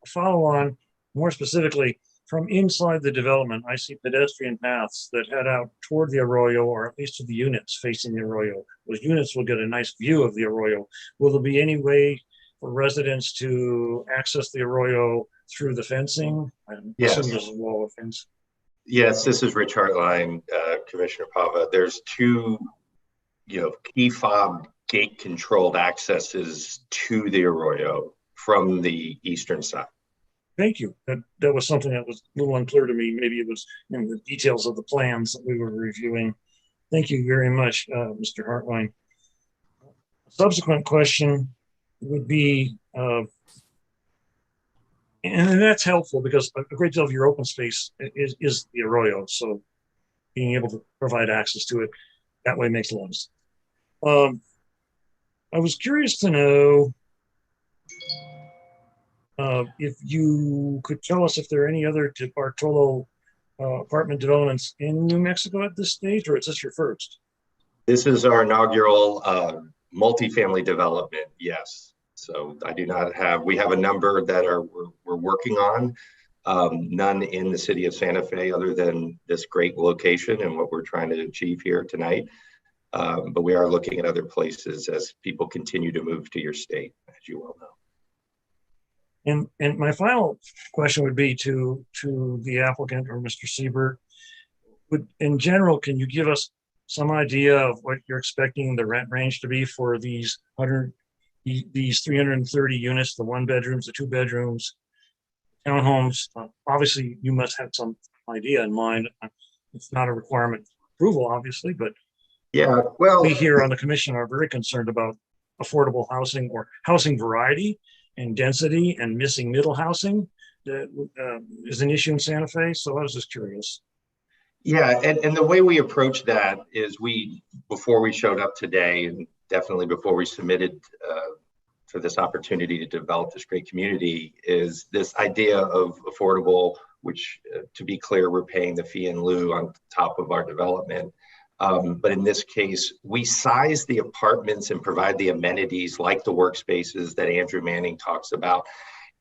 Follow on, more specifically, from inside the development, I see pedestrian paths that head out toward the arroyo, or at least to the units facing the arroyo. Those units will get a nice view of the arroyo. Will there be any way for residents to access the arroyo through the fencing? Yes. There's a wall of fence. Yes, this is Rich Hartline, Commissioner Pava. There's two, key fob gate controlled accesses to the arroyo from the eastern side. Thank you. That was something that was a little unclear to me. Maybe it was in the details of the plans that we were reviewing. Thank you very much, Mr. Hartline. A subsequent question would be, and that's helpful because a great deal of your open space is the arroyo. So being able to provide access to it that way makes a lot of sense. I was curious to know if you could tell us if there are any other Bartolo apartment developments in New Mexico at this stage, or is this your first? This is our inaugural multifamily development, yes. So we have a number that we're working on, none in the city of Santa Fe other than this great location and what we're trying to achieve here tonight. But we are looking at other places as people continue to move to your state, as you well know. And my final question would be to the applicant or Mr. Siebert. In general, can you give us some idea of what you're expecting the rent range to be for these 330 units, the 1 bedrooms, the 2 bedrooms, townhomes? Obviously, you must have some idea in mind. It's not a requirement approval, obviously, but yeah, well, we here on the commission are very concerned about affordable housing or housing variety and density, and missing middle housing that is an issue in Santa Fe. So I was just curious. Yeah, and the way we approach that is before we showed up today, and definitely before we submitted for this opportunity to develop this great community, is this idea of affordable, which to be clear, we're paying the fee in lieu on top of our development. But in this case, we size the apartments and provide the amenities like the workspaces that Andrew Manning talks about.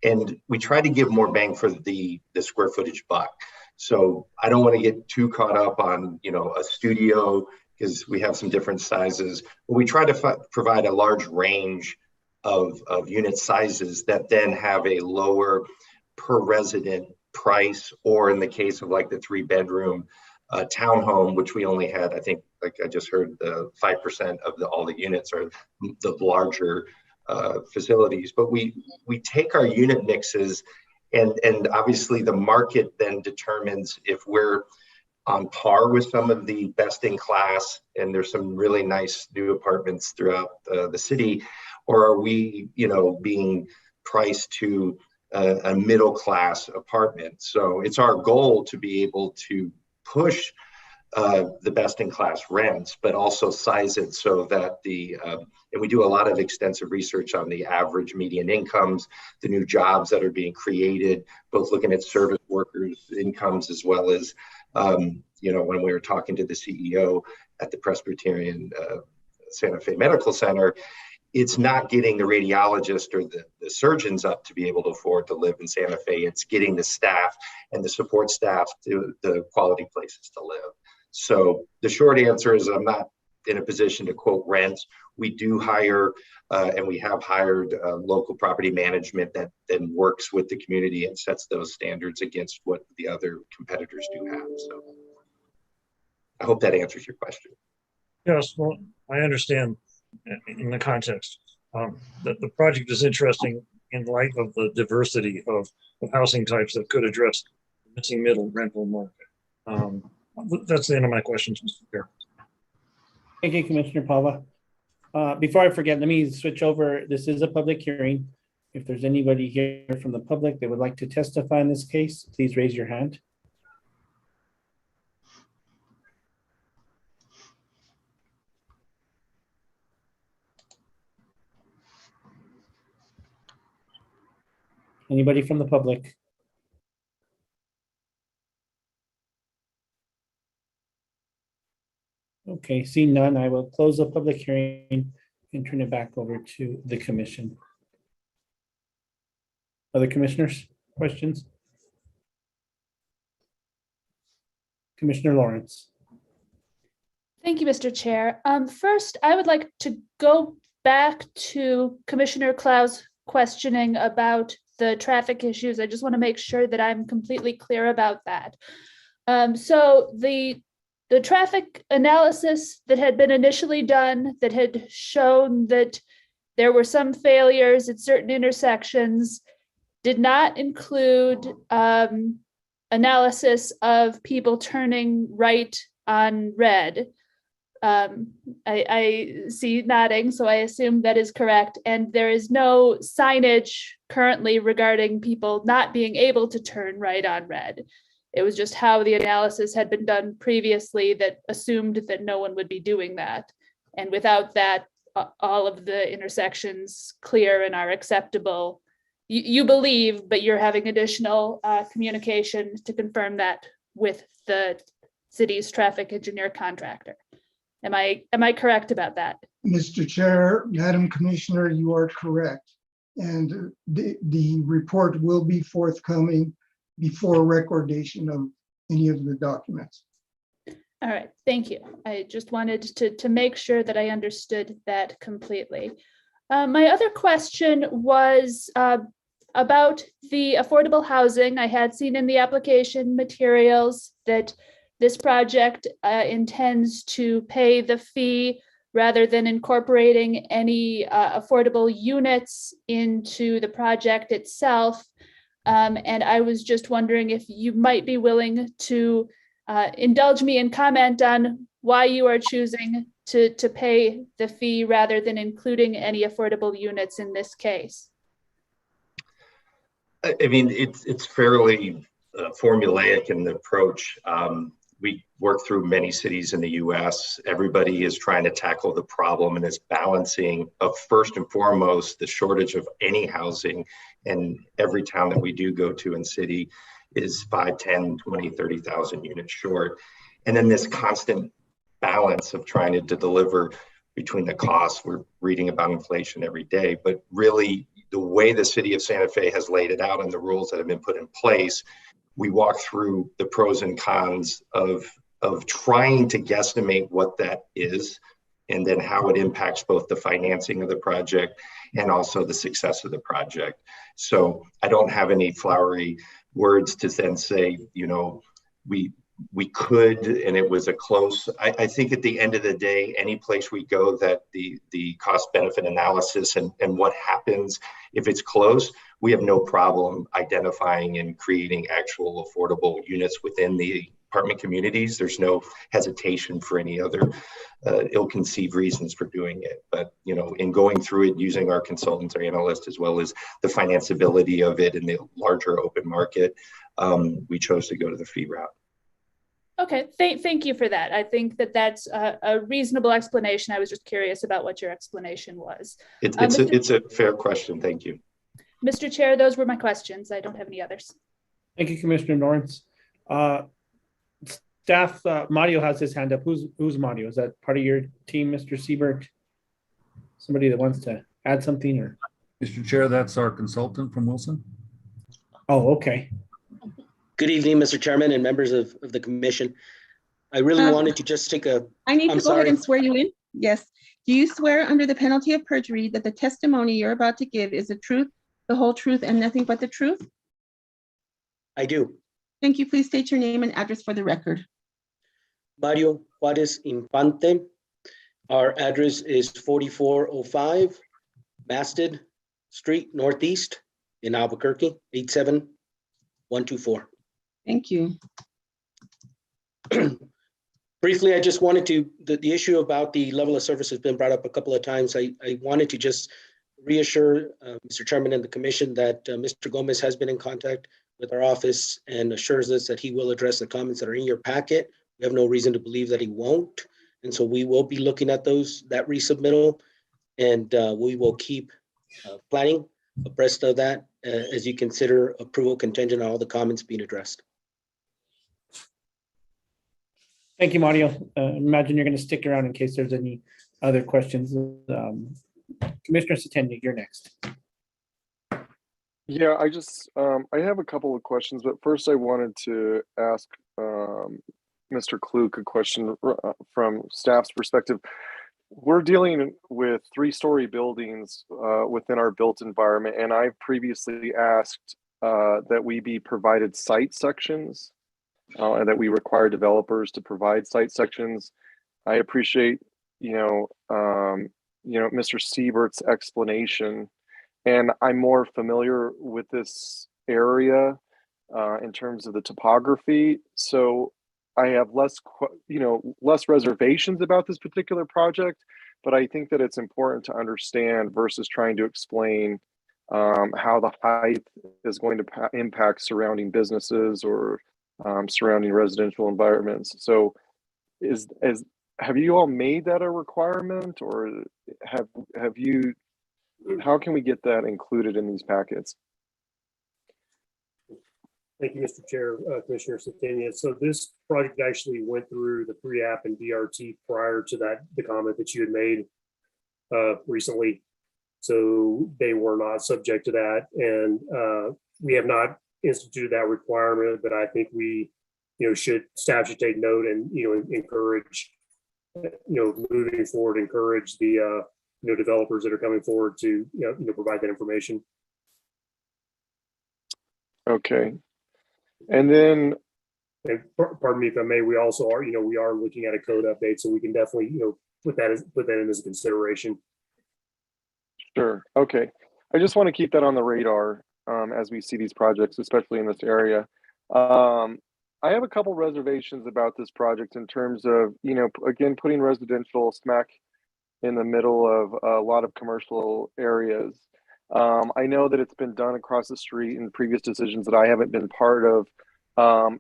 And we try to give more bang for the square footage buck. So I don't want to get too caught up on, a studio because we have some different sizes. But we try to provide a large range of unit sizes that then have a lower per resident price, or in the case of like the 3-bedroom townhome, which we only had, I think, like I just heard, 5% of all the units are the larger facilities. But we take our unit mixes, and obviously the market then determines if we're on par with some of the best in class, and there's some really nice new apartments throughout the city, or are we, being priced to a middle class apartment. So it's our goal to be able to push the best-in-class rents, but also size it so that and we do a lot of extensive research on the average median incomes, the new jobs that are being created, both looking at service workers' incomes as well as, when we were talking to the CEO at the Presbyterian Santa Fe Medical Center, it's not getting the radiologist or the surgeons up to be able to afford to live in Santa Fe. It's getting the staff and the support staff to the quality places to live. So the short answer is I'm not in a position to quote rents. We do hire and we have hired local property management that then works with the community and sets those standards against what the other competitors do have. So I hope that answers your question. Yes, well, I understand in the context that the project is interesting in light of the diversity of housing types that could address the missing middle rental market. That's the end of my questions, Mr. Chair. Thank you, Commissioner Pava. Before I forget, let me switch over. This is a public hearing. If there's anybody here from the public that would like to testify in this case, please raise your hand. Anybody from the public? Okay, seeing none, I will close the public hearing and turn it back over to the commission. Other commissioners, questions? Commissioner Lawrence. Thank you, Mr. Chair. First, I would like to go back to Commissioner Klau's questioning about the traffic issues. I just want to make sure that I'm completely clear about that. So the traffic analysis that had been initially done that had shown that there were some failures at certain intersections did not include analysis of people turning right on red. I see nodding, so I assume that is correct. And there is no signage currently regarding people not being able to turn right on red. It was just how the analysis had been done previously that assumed that no one would be doing that. And without that, all of the intersections clear and are acceptable. You believe, but you're having additional communication to confirm that with the city's traffic engineer contractor. Am I correct about that? Mr. Chair, Madam Commissioner, you are correct. And the report will be forthcoming before recordation of any of the documents. All right, thank you. I just wanted to make sure that I understood that completely. My other question was about the affordable housing. I had seen in the application materials that this project intends to pay the fee rather than incorporating any affordable units into the project itself. And I was just wondering if you might be willing to indulge me and comment on why you are choosing to pay the fee rather than including any affordable units in this case. I mean, it's fairly formulaic in the approach. We work through many cities in the US. Everybody is trying to tackle the problem and is balancing of first and foremost, the shortage of any housing. And every town that we do go to in city is 5, 10, 20, 30,000 units short. And then this constant balance of trying to deliver between the costs. We're reading about inflation every day, but really the way the city of Santa Fe has laid it out and the rules that have been put in place, we walk through the pros and cons of trying to guesstimate what that is and then how it impacts both the financing of the project and also the success of the project. So I don't have any flowery words to then say, you know, we could, and it was a close, I think at the end of the day, any place we go that the cost benefit analysis and what happens if it's close, we have no problem identifying and creating actual affordable units within the apartment communities. There's no hesitation for any other ill-conceived reasons for doing it. But, you know, in going through it, using our consultants or analysts, as well as the financeability of it in the larger open market, we chose to go to the fee route. Okay, thank you for that. I think that that's a reasonable explanation. I was just curious about what your explanation was. It's a fair question. Thank you. Mr. Chair, those were my questions. I don't have any others. Thank you, Commissioner Lawrence. Staff, Mario has his hand up. Who's Mario? Is that part of your team, Mr. Siebert? Somebody that wants to add something, or? Mr. Chair, that's our consultant from Wilson. Oh, okay. Good evening, Mr. Chairman and members of the commission. I really wanted to just take a. I need I'm to go ahead sorry. and swear you in. Yes. Do you swear under the penalty of perjury that the testimony you're about to give is the truth, the whole truth, and nothing but the truth? I do. Thank you. Please state your name and address for the record. Mario Juarez Infante. Our address is 4405 Masted Street Northeast in Albuquerque, 87124. Thank you. Briefly, I just wanted to, the issue about the level of service has been brought up a couple of times. I wanted to just reassure Mr. Chairman and the commission that Mr. Gomez has been in contact with our office and assures us that he will address the comments that are in your packet. We have no reason to believe that he won't. And so we will be looking at that resubmittal, and we will keep planning abreast of that as you consider approval contingent on all the comments being addressed. Thank you, Mario. Imagine you're going to stick around in case there's any other questions. Commissioner Setenia, you're next. Yeah, I have a couple of questions, but first I wanted to ask Mr. Klug a question from staff's perspective. We're dealing with 3-story buildings within our built environment, and I've previously asked that we be provided site sections and that we require developers to provide site sections. I appreciate, Mr. Siebert's explanation, and I'm more familiar with this area in terms of the topography. So I have less reservations about this particular project, but I think that it's important to understand versus trying to explain how the height is going to impact surrounding businesses or surrounding residential environments. So have you all made that a requirement, or have you, how can we get that included in these packets? Thank you, Mr. Chair, Commissioner Setenia. So this project actually went through the pre-app and DRT prior to the comment that you had made recently. So they were not subject to that. And we have not instituted that requirement, but I think staff should take note and, encourage, moving forward, encourage the, developers that are coming forward to, provide that information. Okay. And then, and pardon me if I may, we also are, we are looking at a code update, so we can definitely, put that in as a consideration. Sure. Okay. I just want to keep that on the radar as we see these projects, especially in this area. I have a couple reservations about this project in terms of, again, putting residential smack in the middle of a lot of commercial areas. I know that it's been done across the street in previous decisions that I haven't been part of.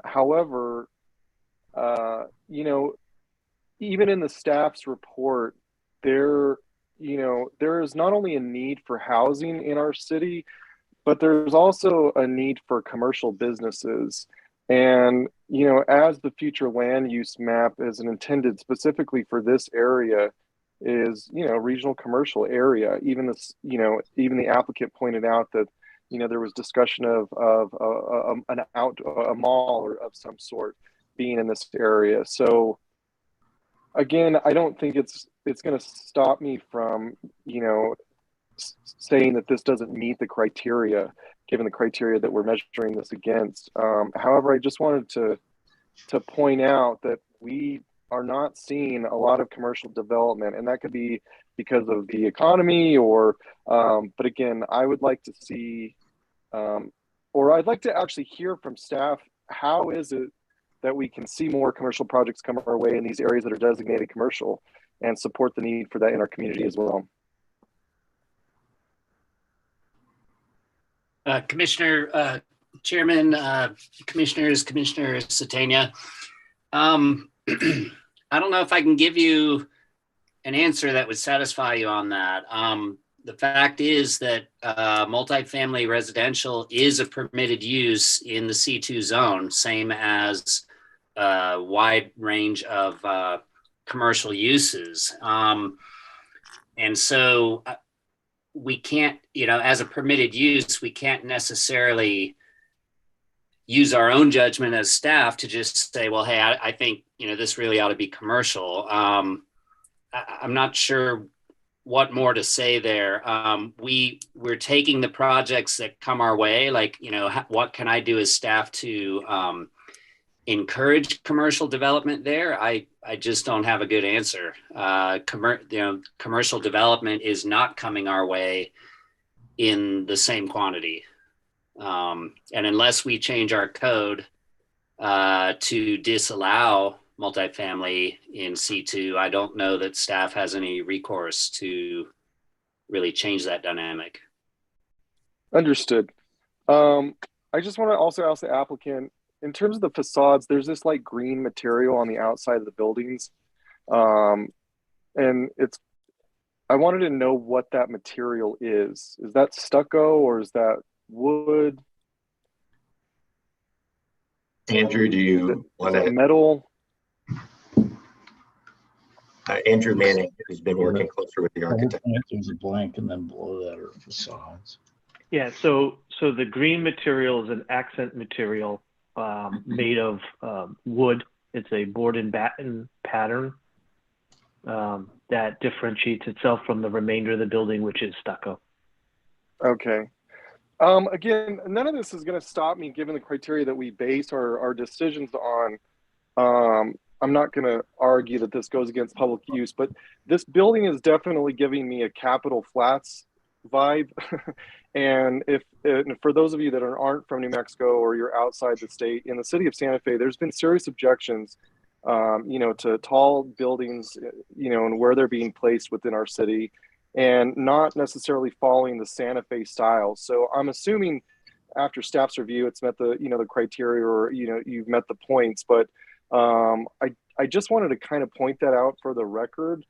However, even in the staff's report, there is not only a need for housing in our city, but there's also a need for commercial businesses. And, as the future land use map is intended specifically for this area, is regional commercial area. Even this, even the applicant pointed out that there was discussion of a mall or of some sort being in this area. So again, I don't think it's going to stop me from saying that this doesn't meet the criteria, given the criteria that we're measuring this against. However, I just wanted to point out that we are not seeing a lot of commercial development, and that could be because of the economy or, but again, I would like to see, or I'd like to actually hear from staff, how is it that we can see more commercial projects come our way in these areas that are designated commercial and support the need for that in our community as well. Commissioner, Chairman, Commissioners, Commissioner Setenia, I don't know if I can give you an answer that would satisfy you on that. The fact is that multifamily residential is a permitted use in the C2 zone, same as a wide range of commercial uses. And so we can't, as a permitted use, we can't necessarily use our own judgment as staff to just say, well, hey, I think, this really ought to be commercial. I'm not sure what more to say there. We're taking the projects that come our way, like, what can I do as staff to encourage commercial development there? I just don't have a good answer. Commercial development is not coming our way in the same quantity. And unless we change our code to disallow multifamily in C2, I don't know that staff has any recourse to really change that dynamic. Understood. I just want to also ask the applicant, in terms of the facades, there's this like green material on the outside of the buildings. And I wanted to know what that material is. Is that stucco or is that wood? Andrew, do you want to? Metal? Andrew Manning has been working closer with the architect. There's a blank and then below that are facades. Yeah, so the green material is an accent material made of wood. It's a board and batten pattern that differentiates itself from the remainder of the building, which is stucco. Okay. Again, none of this is going to stop me given the criteria that we base our decisions on. I'm not going to argue that this goes against public use, but this building is definitely giving me a Capitol Flats vibe. And for those of you that aren't from New Mexico or you're outside the state, in the city of Santa Fe, there's been serious objections, to tall buildings, and where they're being placed within our city, and not necessarily following the Santa Fe style. So I'm assuming after staff's review, it's met the, the criteria, or, you've met the points, but I just wanted to kind of point that out for the record,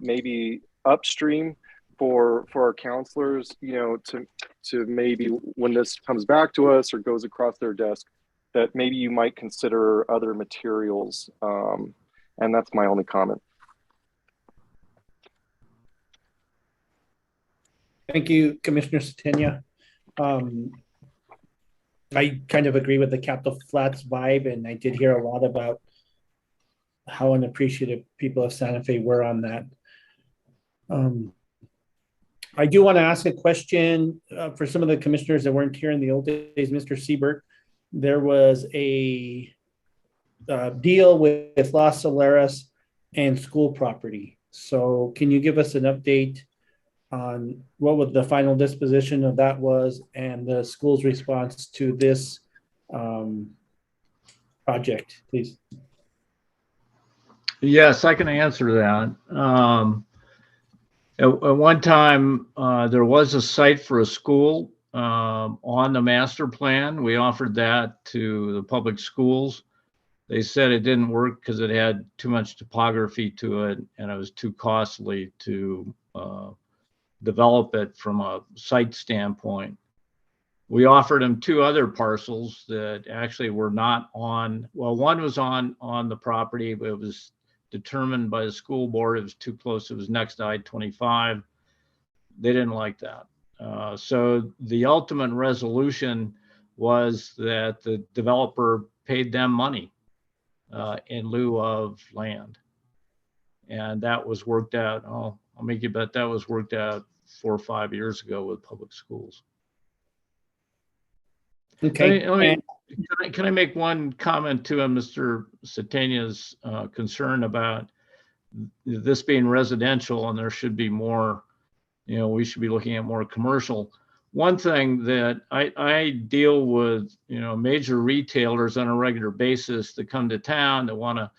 maybe upstream for our counselors, to maybe when this comes back to us or goes across their desk, that maybe you might consider other materials. And that's my only comment. Thank you, Commissioner Satenia. I kind of agree with the Capitol Flats vibe, and I did hear a lot about how unappreciative people of Santa Fe were on that. I do want to ask a question for some of the commissioners that weren't here in the old days. Mr. Siebert, there was a deal with Los Alaris and school property. So can you give us an update on what the final disposition of that was and the school's response to this project, please? Yes, I can answer that. At one time, there was a site for a school on the master plan. We offered that to the public schools. They said it didn't work because it had too much topography to it and it was too costly to develop it from a site standpoint. We offered them two other parcels that actually were not on, well, one was on the property, but it was determined by the school board it was too close. It was next to I-25. They didn't like that. So the ultimate resolution was that the developer paid them money in lieu of land. And that was worked out. I'll make you bet that was worked out 4 or 5 years ago with public schools. Okay. Can I make one comment to Mr. Satenia's concern about this being residential and there should be more, we should be looking at more commercial. One thing that I deal with, major retailers on a regular basis that come to town that want to,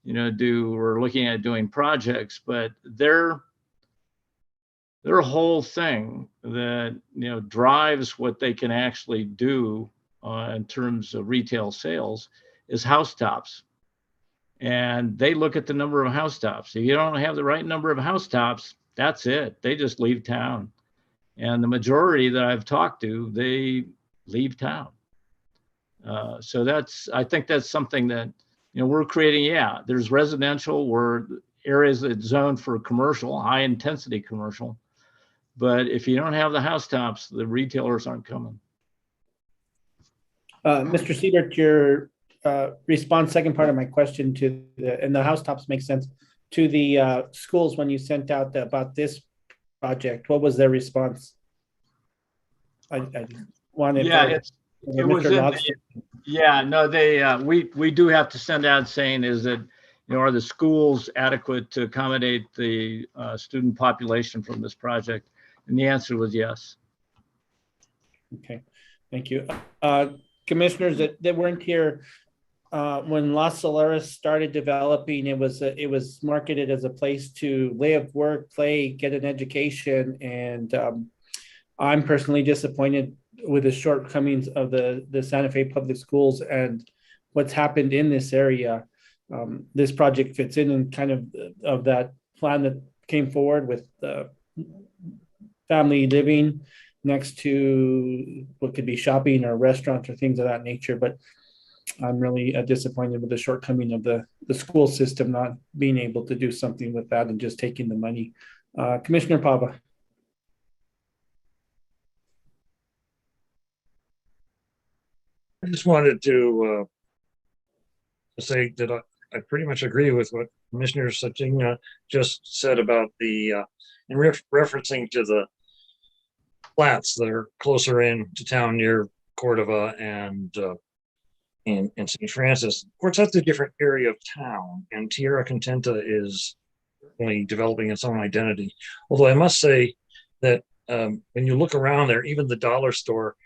we're looking at doing projects, but their whole thing that, drives what they can actually do in terms of retail sales is housetops. And they look at the number of housetops. If you don't have the right number of housetops, that's it. They just leave town. And the majority that I've talked to, they leave town. So I think that's something that, we're creating. Yeah, there's residential, where areas that's zoned for commercial, high intensity commercial. But if you don't have the housetops, the retailers aren't coming. Mr. Siebert, your response, second part of my question and the housetops make sense, to the schools when you sent out about this project, what was their response? I wanted. Yeah, we do have to send out saying is that, are the schools adequate to accommodate the student population from this project? And the answer was yes. Okay, thank you. Commissioners that weren't here, when Las Alaris started developing, it was marketed as a place to live, work, play, get an education. And I'm personally disappointed with the shortcomings of the Santa Fe Public Schools and what's happened in this area. This project fits in kind of that plan that came forward with family living next to what could be shopping or restaurants or things of that nature. But I'm really disappointed with the shortcoming of the school system not being able to do something with that and just taking the money. Commissioner Pava. I just wanted to say that I pretty much agree with what Commissioner Satinha just said about in referencing to the flats that are closer in to town near Cordova and St. Francis. Of course, that's a different area of town, and Tierra Contenta is certainly developing its own identity. Although I must say that when you look around there, even the dollar store,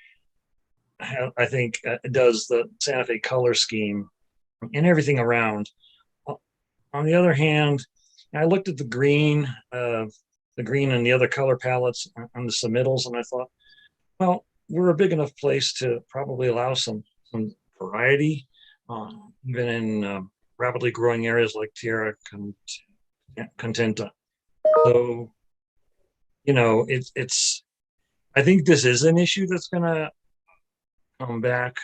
I think, does the Santa Fe color scheme and everything around. On the other hand, I looked at the green and the other color palettes on the submittals, and I thought, well, we're a big enough place to probably allow some variety, even in rapidly growing areas like Tierra Contenta. So, it's. I think this is an issue that's going to come back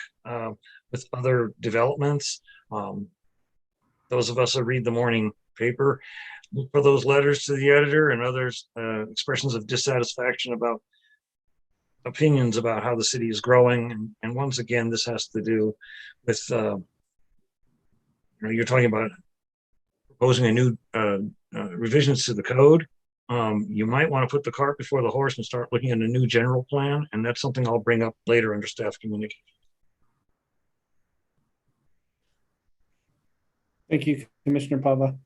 with other developments. Those of us that read the morning paper, look for those letters to the editor and others expressions of dissatisfaction about opinions about how the city is growing. And once again, this has to do with you're talking about proposing a new revisions to the code. You might want to put the cart before the horse and start looking at a new general plan, and that's something I'll bring up later under staff communication. Thank you, Commissioner Pava.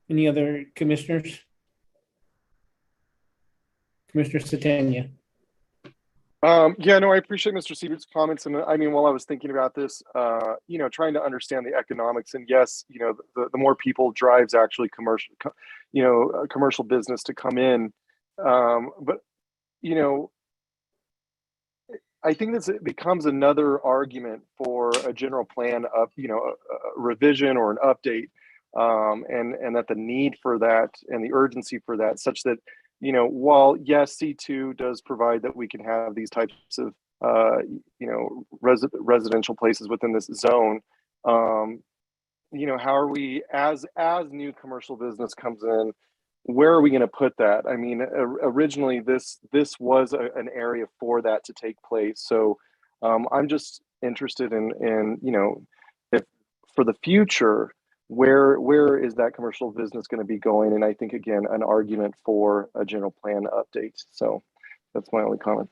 Any other commissioners? Commissioner Satania. Yeah, no, I appreciate Mr. Siebert's comments. And I mean, while I was thinking about this, trying to understand the economics, and yes, the more people drives actually commercial business to come in. But, I think this becomes another argument for a general plan of, a revision or an update, and that the need for that and the urgency for that, such that, while yes, C2 does provide that we can have these types of, residential places within this zone, how are we, as new commercial business comes in, where are we going to put that? I mean, originally this was an area for that to take place. So I'm just interested in if for the future, where is that commercial business going to be going? And I think, again, an argument for a general plan update. So that's my only comment.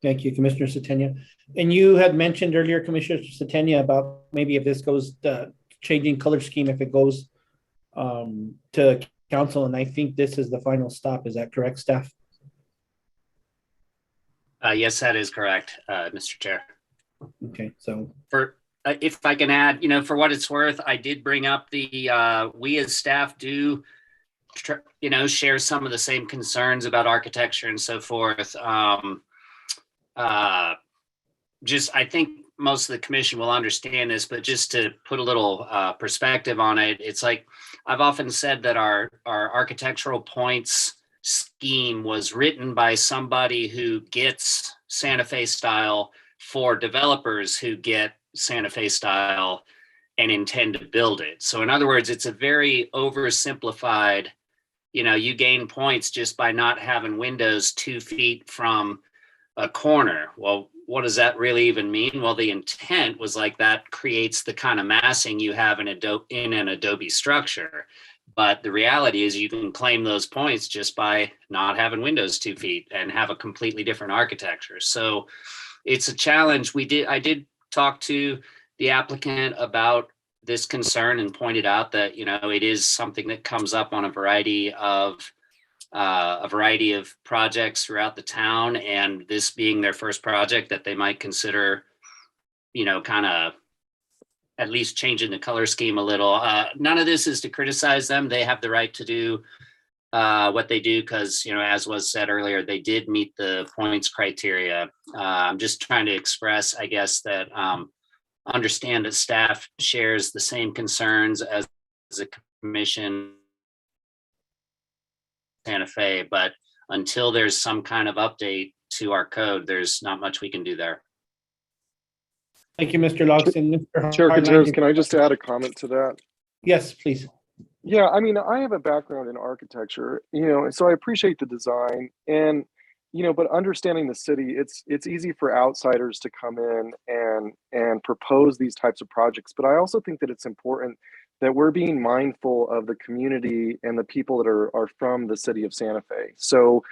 Thank you, Commissioner Satania. And you had mentioned earlier, Commissioner Satania, about maybe if this goes changing color scheme, if it goes to council, and I think this is the final stop. Is that correct, staff? Yes, that is correct, Mr. Chair. Okay, so if I can add, for what it's worth, I did bring up we as staff do, share some of the same concerns about architecture and so forth. I think most of the commission will understand this, but just to put a little perspective on it, it's like I've often said that our architectural points scheme was written by somebody who gets Santa Fe style for developers who get Santa Fe style and intend to build it. So in other words, it's a very oversimplified, you gain points just by not having windows 2 feet from a corner. Well, what does that really even mean? Well, the intent was like that creates the kind of massing you have in an Adobe structure. But the reality is you can claim those points just by not having windows 2 feet and have a completely different architecture. So it's a challenge. I did talk to the applicant about this concern and pointed out that, it is something that comes up on a variety of projects throughout the town, and this being their first project that they might consider, kind of at least changing the color scheme a little. None of this is to criticize them. They have the right to do what they do because, as was said earlier, they did meet the points criteria. I'm just trying to express, I guess, that understand that staff shares the same concerns as a commission Santa Fe, but until there's some kind of update to our code, there's not much we can do there. Thank you, Mr. Logston. Mr. Chair Hartline, Gutierrez, can I just add a comment to that? Yes, please. Yeah, I mean, I have a background in architecture, so I appreciate the design and, but understanding the city, it's easy for outsiders to come in and propose these types of projects. But I also think that it's important that we're being mindful of the community and the people that are from the city of Santa Fe. So,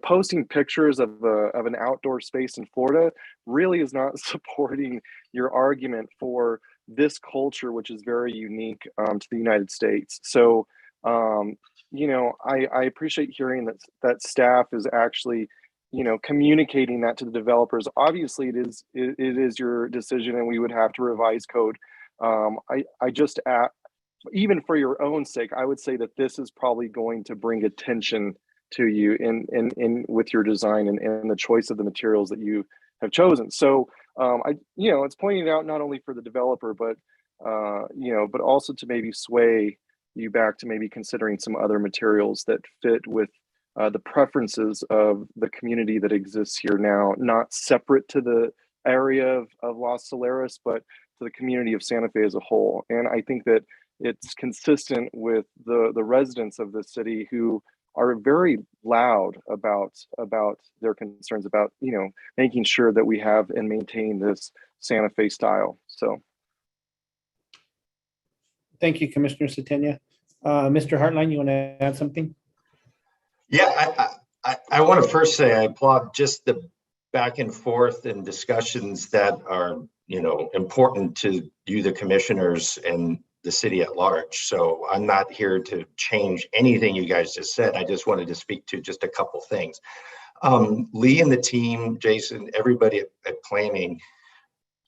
posting pictures of an outdoor space in Florida really is not supporting your argument for this culture, which is very unique to the United States. So, I appreciate hearing that staff is actually, communicating that to the developers. Obviously, it is your decision, and we would have to revise code. I just even for your own sake, I would say that this is probably going to bring attention to you in with your design and the choice of the materials that you have chosen. So it's pointing out not only for the developer, but but also to maybe sway you back to maybe considering some other materials that fit with the preferences of the community that exists here now, not separate to the area of Los Alaris, but to the community of Santa Fe as a whole. And I think that it's consistent with the residents of the city who are very loud about their concerns about, making sure that we have and maintain this Santa Fe style. So. Thank you, Commissioner Satenia. Mr. Hartline, you want to add something? Yeah, I want to first say I applaud just the back and forth and discussions that are, important to you, the commissioners, and the city at large. So I'm not here to change anything you guys just said. I just wanted to speak to just a couple things. Lee and the team, Jason, everybody at planning,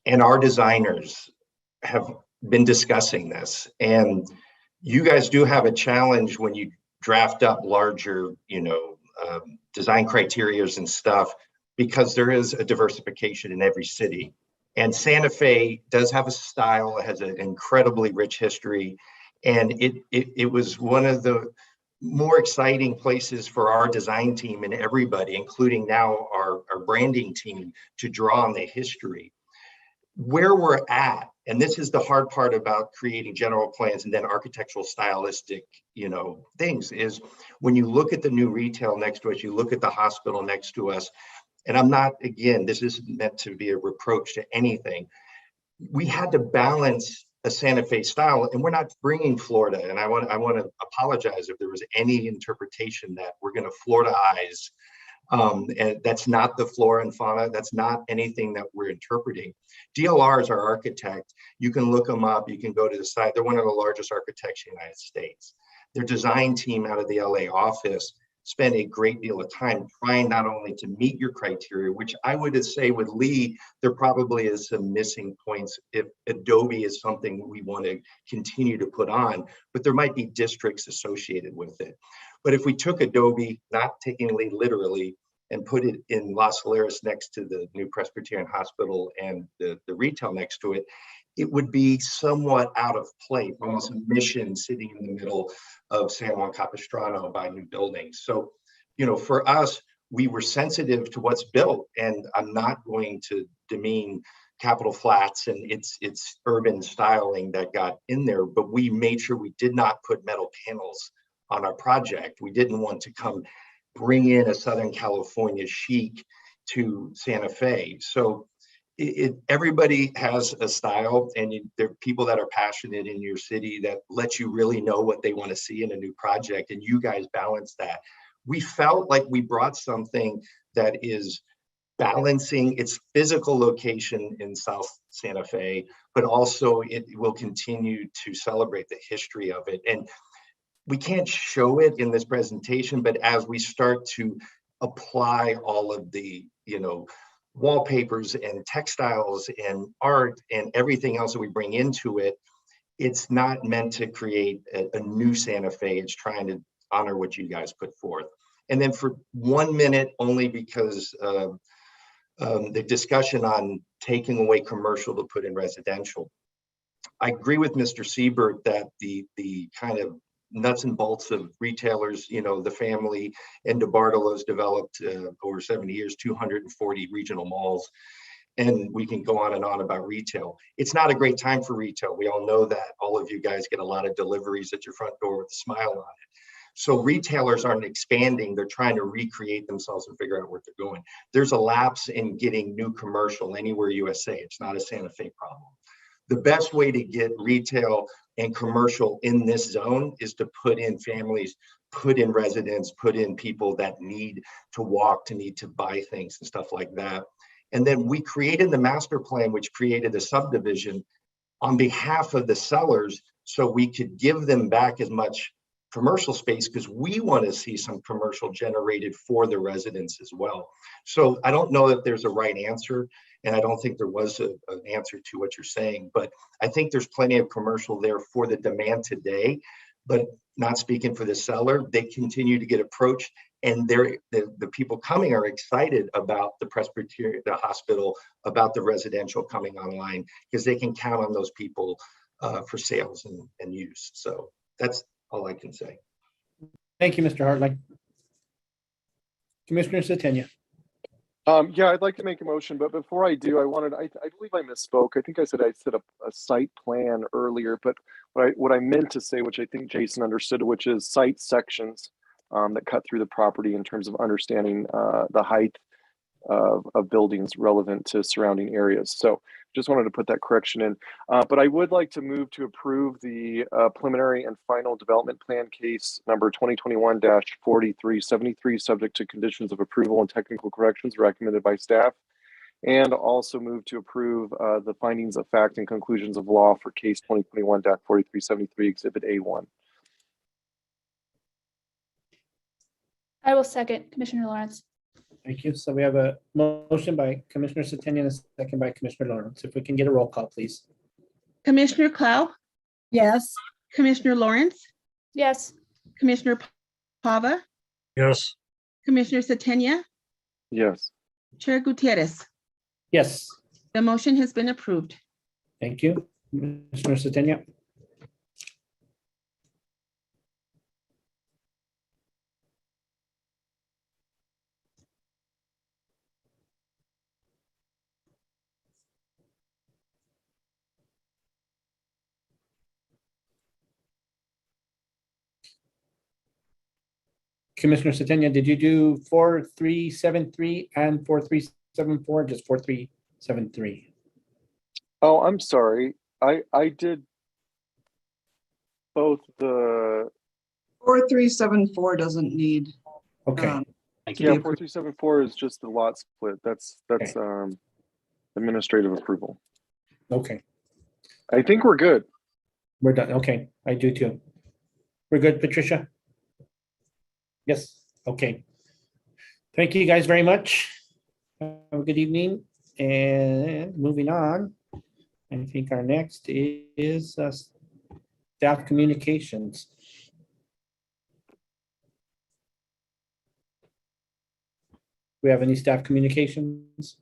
and our designers have been discussing this. And you guys do have a challenge when you draft up larger, design criterias and stuff, because there is a diversification in every city. And Santa Fe does have a style, it has an incredibly rich history. And it was one of the more exciting places for our design team and everybody, including now our branding team, to draw on the history. Where we're at, and this is the hard part about creating general plans and then architectural stylistic, things, is when you look at the new retail next to us, you look at the hospital next to us, and I'm not, again, this isn't meant to be a reproach to anything. We had to balance a Santa Fe style, and we're not bringing Florida. And I want to apologize if there was any interpretation that we're going to Florida-ize. And that's not the flora and fauna. That's not anything that we're interpreting. DLR is our architect. You can look them up. You can go to the site. They're one of the largest architects in the United States. Their design team out of the LA office spend a great deal of time trying not only to meet your criteria, which I would say with Lee, there probably is some missing points if Adobe is something we want to continue to put on, but there might be districts associated with it. But if we took Adobe, not taking Lee literally, and put it in Los Alaris next to the new Presbyterian Hospital and the retail next to it, it would be somewhat out of place, almost a mission sitting in the middle of San Juan Capistrano by new buildings. So, you know, for us, we were sensitive to what's built, and I'm not going to demean Capitol Flats and its urban styling that got in there, but we made sure we did not put metal panels on our project. We didn't want to come bring in a Southern California chic to Santa Fe. So everybody has a style, and there are people that are passionate in your city that let you really know what they want to see in a new project, and you guys balance that. We felt like we brought something that is balancing its physical location in South Santa Fe, but also it will continue to celebrate the history of it. And we can't show it in this presentation, but as we start to apply all of the, you know, wallpapers and textiles and art and everything else that we bring into it, it's not meant to create a new Santa Fe. It's trying to honor what you guys put forth. And then for 1 minute, only because the discussion on taking away commercial to put in residential. I agree with Mr. Siebert that the kind of nuts and bolts of retailers, you know, the family and DeBartolo's developed over 70 years, 240 regional malls. And we can go on and on about retail. It's not a great time for retail. We all know that. All of you guys get a lot of deliveries at your front door with a smile on it. So retailers aren't expanding. They're trying to recreate themselves and figure out where they're going. There's a lapse in getting new commercial anywhere USA. It's not a Santa Fe problem. The best way to get retail and commercial in this zone is to put in families, put in residents, put in people that need to walk, to need to buy things and stuff like that. And then we created the master plan, which created a subdivision on behalf of the sellers, so we could give them back as much commercial space, because we want to see some commercial generated for the residents as well. So I don't know that there's a right answer, and I don't think there was an answer to what you're saying, but I think there's plenty of commercial there for the demand today. But not speaking for the seller, they continue to get approached, and the people coming are excited about the Presbyterian, the hospital, about the residential coming online, because they can count on those people for sales and use. So that's all I can say. Thank you, Mr. Hartling. Commissioner Satania. Yeah, I'd like to make a motion, but before I do, I believe I misspoke. I think I said a site plan earlier, but what I meant to say, which I think Jason understood, which is site sections that cut through the property in terms of understanding the height of buildings relevant to surrounding areas. So just wanted to put that correction in. But I would like to move to approve the preliminary and final development plan case number 2021-4373, subject to conditions of approval and technical corrections recommended by staff, and also move to approve the findings of fact and conclusions of law for case 2021-4373, exhibit A1. I will second, Commissioner Lawrence. Thank you. So we have a motion by Commissioner Satania and a second by Commissioner Lawrence. If we can get a roll call, please. Commissioner Clow, Yes. Commissioner Lawrence, Yes. Commissioner Pava, Yes. Commissioner Satania, Yes. Chair Gutierrez. Yes. The motion has been approved. Thank you, Commissioner Satania. Commissioner Satania, did you do 4373 and 4374, just 4373? Oh, I'm sorry. I did both the 4374 doesn't need. Okay. Thank Yeah, you. 4374 is just the lot split. That's administrative approval. Okay. I think we're good. We're done. Okay, I do too. We're good, Patricia? Yes, okay. Thank you guys very much. Have a good evening. And moving on, I think our next is staff communications. we have any staff communications?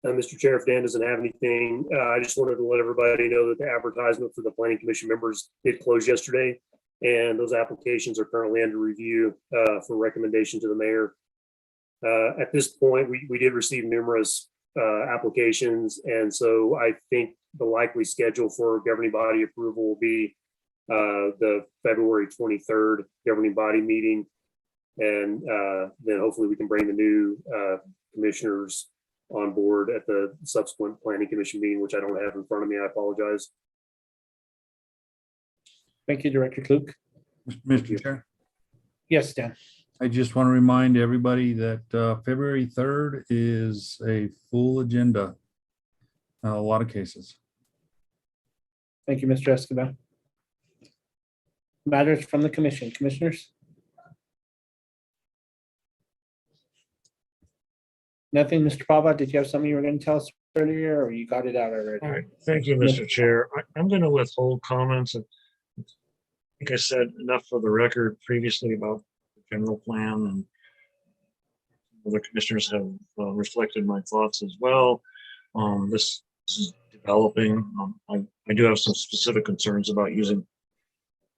Mr. Chair, if Dan doesn't have anything, I just wanted to let everybody know that the advertisement for the Planning Commission members did close yesterday, and those applications are currently under review for recommendation to the mayor. At this point, we did receive numerous applications, and so I think the likely schedule for governing body approval will be the February 23rd governing body meeting, and then hopefully we can bring the new commissioners on board at the subsequent planning commission meeting, which I don't have in front of me. I apologize. Thank you, Director Klug. Mr. Chair, Yes, Dan. I just want to remind everybody that February 3rd is a full agenda. A lot of cases. Thank you, Mr. Escobar. Matters from the commission. Commissioners? Nothing, Mr. Pava, did you have something you were going to tell us earlier, or you got it out already? All right, thank you, Mr. Chair. I'm going to withhold comments. I think I said enough for the record previously about the general plan, and other commissioners have reflected my thoughts as well. This is developing. I do have some specific concerns about using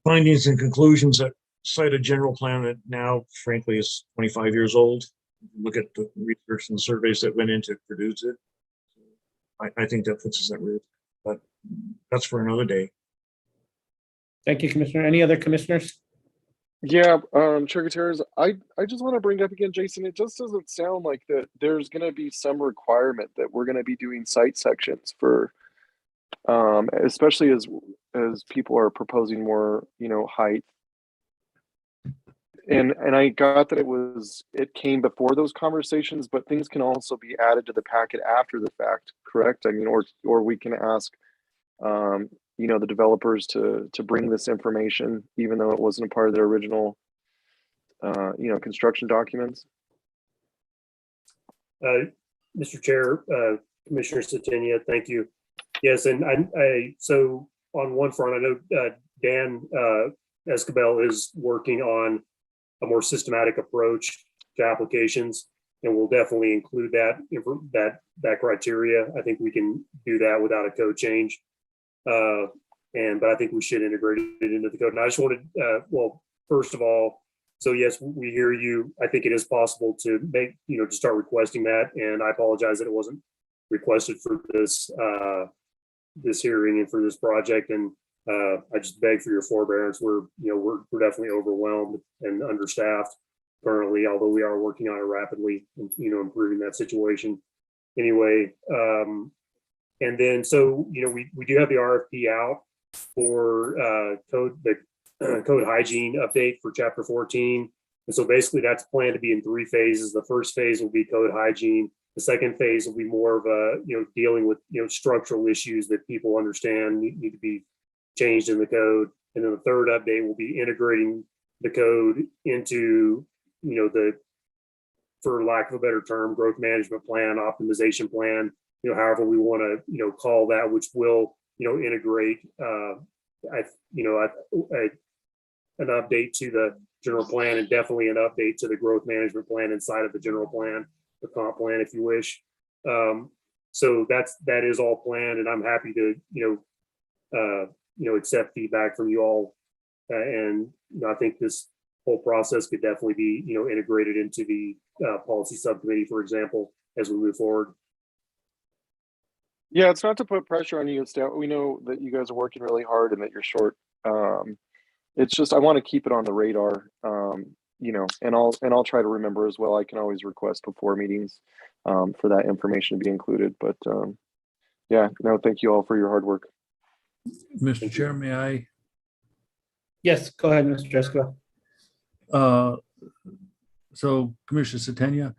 findings and conclusions that cite a general plan that now, frankly, is 25 years old. Look at the research and surveys that went in to produce it. I think that puts us at risk, but that's for another day. Thank you, Commissioner. Any other commissioners? Yeah, Chair Gutierrez, I just want to bring up again, Jason, it just doesn't sound like that there's going to be some requirement that we're going to be doing site sections for, especially as people are proposing more, height. And I got that it came before those conversations, but things can also be added to the packet after the fact, correct? I mean, or we can ask, the developers to bring this information, even though it wasn't a part of their original, construction documents. Mr. Chair, Commissioner Satania, thank you. Yes, and so on one front, I know Dan Escabel is working on a more systematic approach to applications, and we'll definitely include that criteria. I think we can do that without a code change, but I think we should integrate it into the code. And I just wanted, first of all, so yes, we hear you. I think it is possible to make, to start requesting that, and I apologize that it wasn't requested for this hearing and for this project. And I just beg for your forbearance. We're definitely overwhelmed and understaffed currently, although we are working on it rapidly and, improving that situation. Anyway, and then, so, we do have the RFP out for the code hygiene update for chapter 14. And so basically that's planned to be in 3 phases. The first phase will be code hygiene. The second phase will be more of a, dealing with, structural issues that people understand need to be changed in the code. And then the third update will be integrating the code into, for lack of a better term, growth management plan, optimization plan, however we want to, call that, which will, integrate, an update to the general plan, and definitely an update to the growth management plan inside of the general plan, the comp plan, if you wish. So that is all planned, and I'm happy to, accept feedback from you all. And I think this whole process could definitely be, integrated into the policy subcommittee, for example, as we move forward. Yeah, it's not to put pressure on you, staff. We know that you guys are working really hard and that you're short. It's just I want to keep it on the radar, and I'll try to remember as well. I can always request before meetings for that information to be included. But thank you all for your hard work. Mr. Chair, may I? Yes, go ahead, Mr. Escobar. So Commissioner Satania,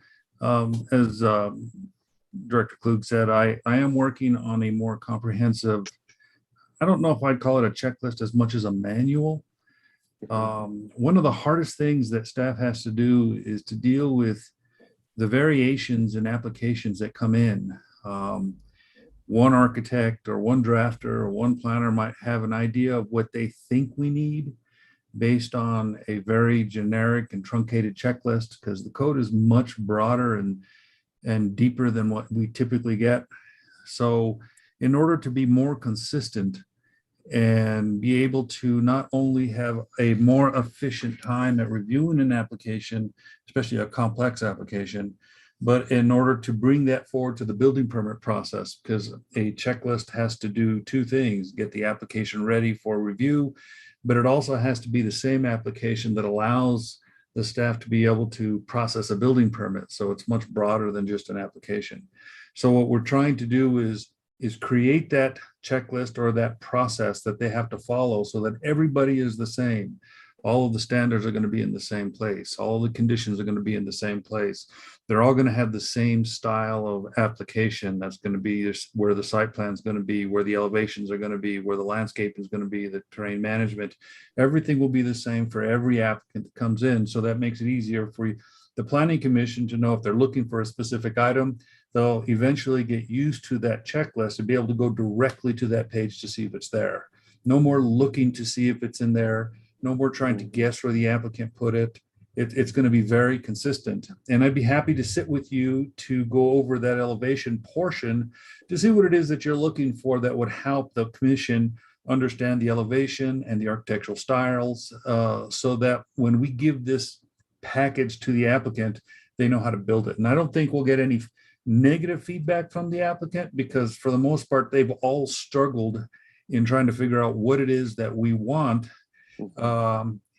as Director Klug said, I am working on a more comprehensive, I don't know if I'd call it a checklist as much as a manual. One of the hardest things that staff has to do is to deal with the variations in applications that come in. One architect or one drafter or one planner might have an idea of what they think we need, based on a very generic and truncated checklist, because the code is much broader and deeper than what we typically get. So in order to be more consistent and be able to not only have a more efficient time at reviewing an application, especially a complex application, but in order to bring that forward to the building permit process, because a checklist has to do two things: get the application ready for review, but it also has to be the same application that allows the staff to be able to process a building permit. So it's much broader than just an application. So what we're trying to do is create that checklist or that process that they have to follow so that everybody is the same. All of the standards are going to be in the same place. All of the conditions are going to be in the same place. They're all going to have the same style of application. That's going to be where the site plan is going to be, where the elevations are going to be, where the landscape is going to be, the terrain management. Everything will be the same for every applicant that comes in. So that makes it easier for the Planning Commission to know if they're looking for a specific item. They'll eventually get used to that checklist and be able to go directly to that page to see if it's there. No more looking to see if it's in there. No more trying to guess where the applicant put it. It's going to be very consistent. And I'd be happy to sit with you to go over that elevation portion to see what it is that you're looking for that would help the commission understand the elevation and the architectural styles, so that when we give this package to the applicant, they know how to build it. And I don't think we'll get any negative feedback from the applicant, because for the most part, they've all struggled in trying to figure out what it is that we want.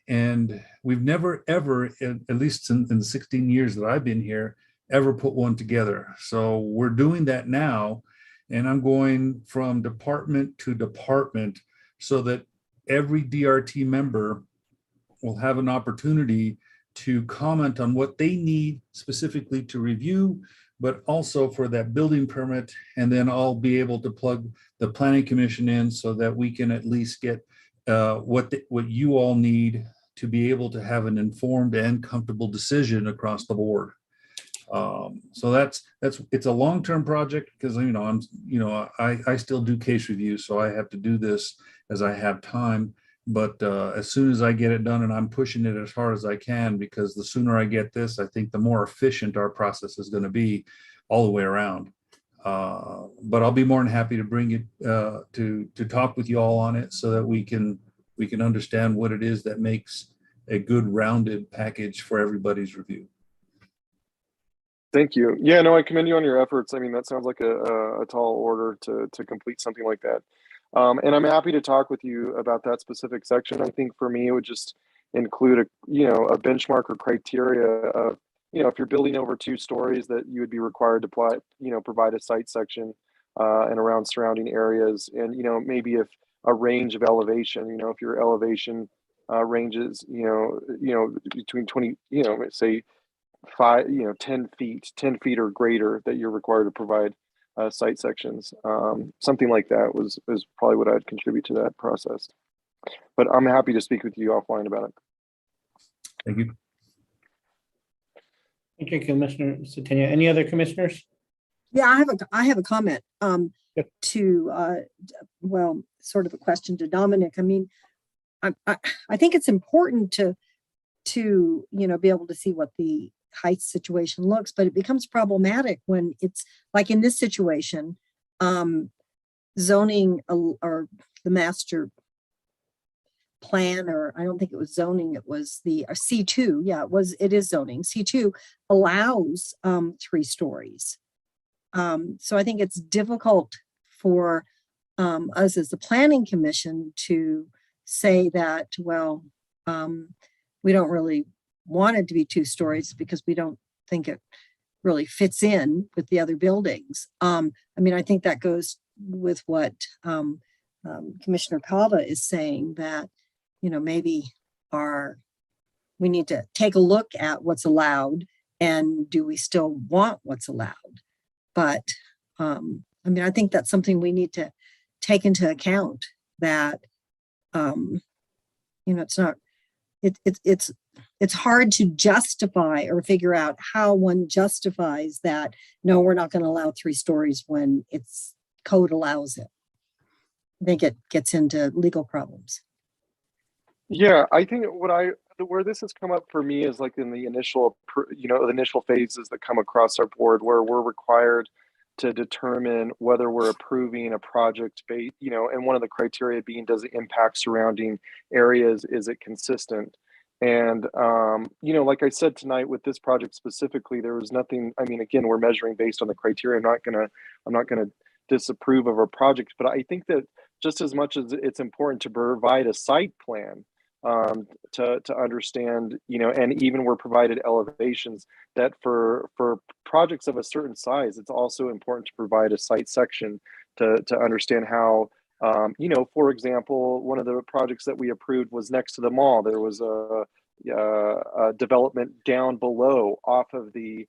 And we've never, ever, at least in the 16 years that I've been here, ever put one together. So we're doing that now. And I'm going from department to department so that every DRT member will have an opportunity to comment on what they need specifically to review, but also for that building permit. And then I'll be able to plug the Planning Commission in so that we can at least get what you all need to be able to have an informed and comfortable decision across the board. So it's a long-term project, because I still do case reviews, so I have to do this as I have time. But as soon as I get it done, and I'm pushing it as hard as I can, because the sooner I get this, I think the more efficient our process is going to be all the way around. But I'll be more than happy to bring it to talk with you all on it so that we can understand what it is that makes a good rounded package for everybody's review. Thank you. Yeah, no, I commend you on your efforts. I mean, that sounds like a tall order to complete something like that. And I'm happy to talk with you about that specific section. I think for me, it would just include a benchmark or criteria of, if you're building over 2 stories, that you would be required to provide a site section and around surrounding areas. And, maybe if a range of elevation, if your elevation ranges, between 20, say 5, 10 feet or greater, that you're required to provide site sections. Something like that is probably what I'd contribute to that process. But I'm happy to speak with you offline about it. Thank you. Thank you, Commissioner Satania. Any other commissioners? Yeah, I have a comment to sort of a question to Dominic. I mean, I think it's important to be able to see what the height situation looks, but it becomes problematic when it's like in this situation, zoning or the master plan, or I don't think it was zoning, it was the C2. Yeah, it is zoning. C2 allows 3 stories. So I think it's difficult for us as the Planning Commission to say that, well, we don't really want it to be 2 stories because we don't think it really fits in with the other buildings. I mean, I think that goes with what Commissioner Cava is saying, that, maybe we need to take a look at what's allowed, and do we still want what's allowed? But I mean, I think that's something we need to take into account, that it's not, it's hard to justify or figure out how one justifies that. No, we're not going to allow 3 stories when it's code allows it. I think it gets into legal problems. Yeah, I think where this has come up for me is like in the initial, the initial phases that come across our board where we're required to determine whether we're approving a project based, and one of the criteria being, does it impact surrounding areas? Is it consistent? And, like I said tonight with this project specifically, there was nothing, I mean, again, we're measuring based on the criteria. I'm not gonna disapprove of a project, but I think that just as much as it's important to provide a site plan, to understand, and even we're provided elevations that for projects of a certain size, it's also important to provide a site section to understand how, for example, one of the projects that we approved was next to the mall. There was a development down below off the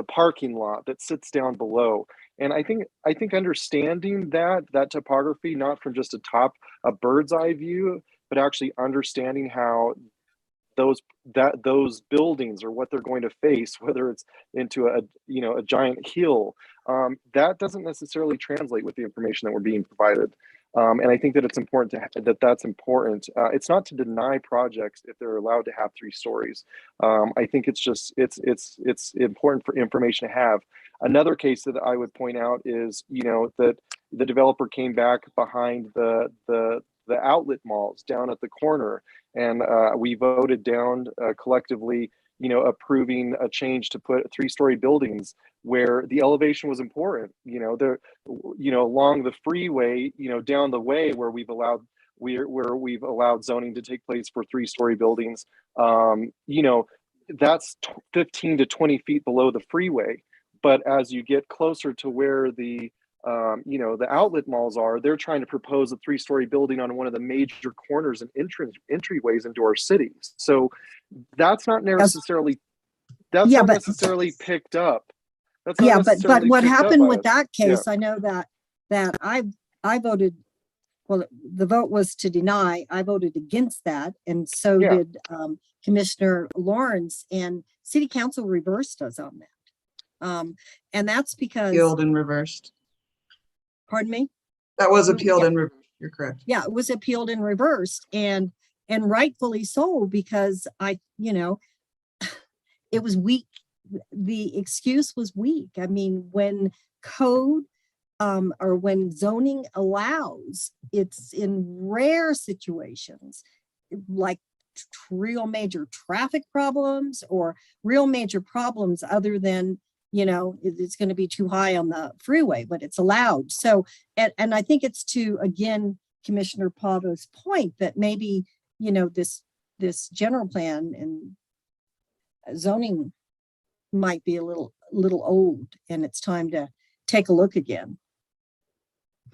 parking lot that sits down below. And I think understanding that topography, not from just a bird's eye view, but actually understanding how those buildings or what they're going to face, whether it's into a giant hill, that doesn't necessarily translate with the information that we're being provided. And I think that it's important that's important. It's not to deny projects if they're allowed to have 3 stories. I think it's important for information to have. Another case that I would point out is, that the developer came back behind the outlet malls down at the corner, and we voted down collectively, approving a change to put 3-story buildings where the elevation was important. Along the freeway, down the way where we've allowed zoning to take place for 3-story buildings, that's 15 to 20 feet below the freeway. But as you get closer to where the outlet malls are, they're trying to propose a 3-story building on one of the major corners and entryways into our cities. So that's not necessarily picked up. But what happened with that case, I know that I voted, well, the vote was to deny. I voted against that, and so did Commissioner Lawrence, and City Council reversed us on that. And that's because Appealed and reversed. Pardon me? That was appealed and reversed. You're correct. Yeah, it was appealed and reversed, and rightfully so, because it was weak. The excuse was weak. I mean, when code or when zoning allows, it's in rare situations like real major traffic problems or real major problems other than, it's going to be too high on the freeway, but it's allowed. So, and I think it's to, again, Commissioner Pavo's point that maybe, this general plan and zoning might be a little old, and it's time to take a look again.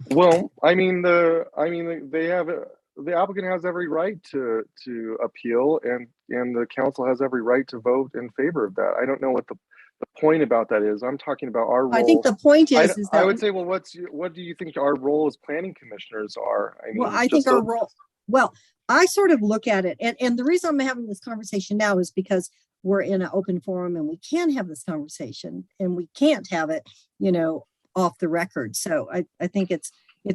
Well, the applicant has every right to appeal, and the council has every right to vote in favor of that. I don't know what the point about that is. I'm talking about our role. I think the point is that I would say, well, what do you think our role as planning commissioners are? I think our role, I sort of look at it, and the reason I'm having this conversation now is because we're in an open forum and we can have this conversation, and we can't have it, off the record. So I think it's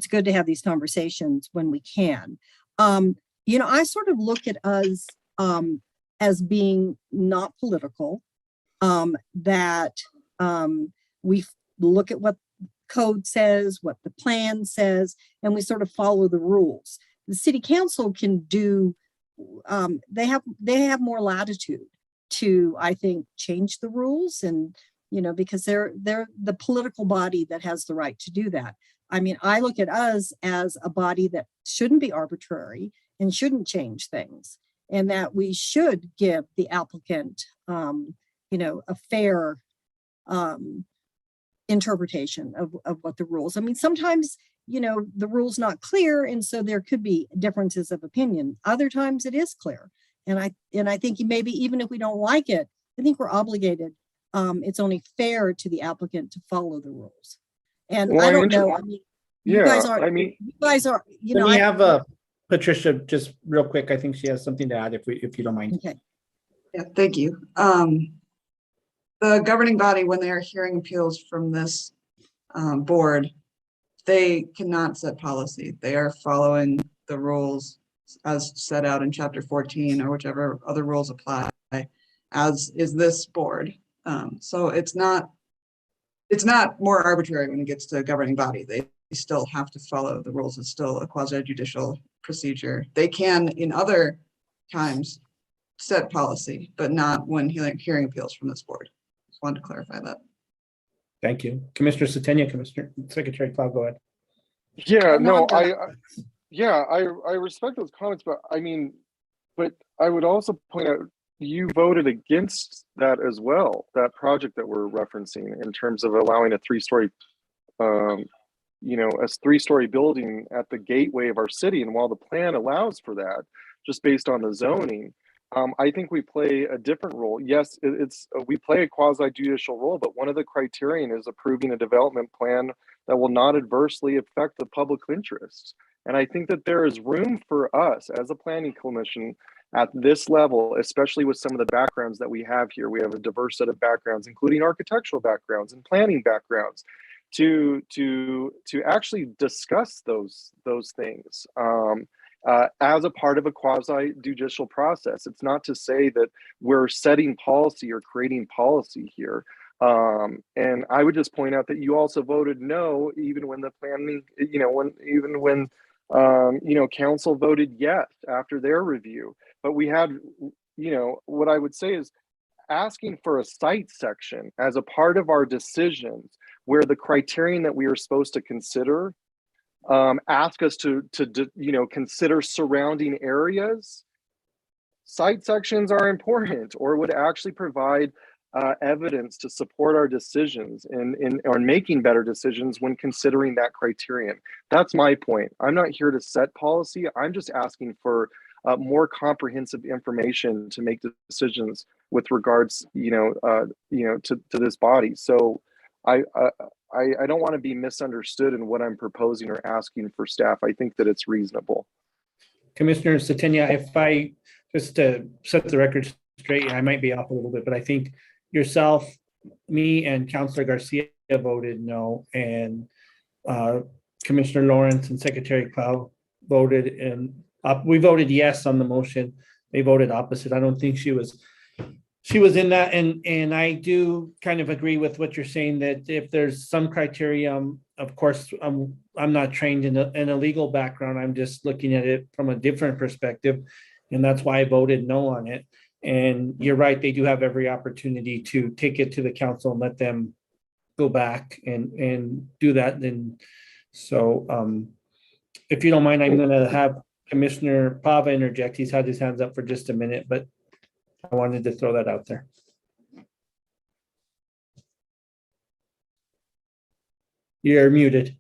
good to have these conversations when we can. I sort of look at us as being not political, that we look at what code says, what the plan says, and we sort of follow the rules. The city council can do, they have more latitude to, I think, change the rules, and because they're the political body that has the right to do that. I mean, I look at us as a body that shouldn't be arbitrary and shouldn't change things, and that we should give the applicant, a fair interpretation of what the rules. I mean, sometimes, the rule's not clear, and so there could be differences of opinion. Other times it is clear. And I think maybe even if we don't like it, I think we're obligated. It's only fair to the applicant to follow the rules. And I don't know. I mean, you guys are. Let me have Patricia just real quick. I think she has something to add, if you don't mind. Okay. Yeah, thank you. The governing body, when they are hearing appeals from this board, they cannot set policy. They are following the rules as set out in chapter 14 or whichever other rules apply, as is this board. So it's not more arbitrary when it gets to a governing body. They still have to follow the rules. It's still a quasi judicial procedure. They can in other times set policy, but not when hearing appeals from this board. Just wanted to clarify that. Thank you. Commissioner Satenia, Commissioner Secretary Cloud, go ahead. Yeah, no, done. I respect those comments, but I mean, but I would also point out you voted against that as well, that project that we're referencing in terms of allowing a three-story building at the gateway of our city. And while the plan allows for that, just based on the zoning, I think we play a different role. Yes, we play a quasi-judicial role, but one of the criterion is approving a development plan that will not adversely affect the public interest. And I think that there is room for us as a planning commission at this level, especially with some of the backgrounds that we have here. We have a diverse set of backgrounds, including architectural backgrounds and planning backgrounds, to actually discuss those things as a part of a quasi-judicial process. It's not to say that we're setting policy or creating policy here. And I would just point out that you also voted no, even when the planning, when council voted yes after their review. But we had, what I would say is asking for a site section as a part of our decisions where the criterion that we are supposed to consider ask us to consider surrounding areas. Site sections are important, or would actually provide evidence to support our decisions or making better decisions when considering that criterion. That's my point. I'm not here to set policy. I'm just asking for more comprehensive information to make decisions with regards, to this body. So I don't want to be misunderstood in what I'm proposing or asking for staff. I think that it's reasonable. Commissioner Satenia, if I, just to set the record straight, I might be off a little bit, but I think yourself, me, and Councilor Garcia voted no, and Commissioner Lawrence and Secretary Cloud voted, and we voted yes on the motion. They voted opposite. I don't think she was in that, and I do kind of agree with what you're saying, that if there's some criteria, of course, I'm not trained in a legal background. I'm just looking at it from a different perspective, and that's why I voted no on it. And you're right, they do have every opportunity to take it to the council and let them go back and do that. And so if you don't mind, I'm gonna have Commissioner Pava interject. He's had his hands up for just a minute, but I wanted to throw that out there. You're muted.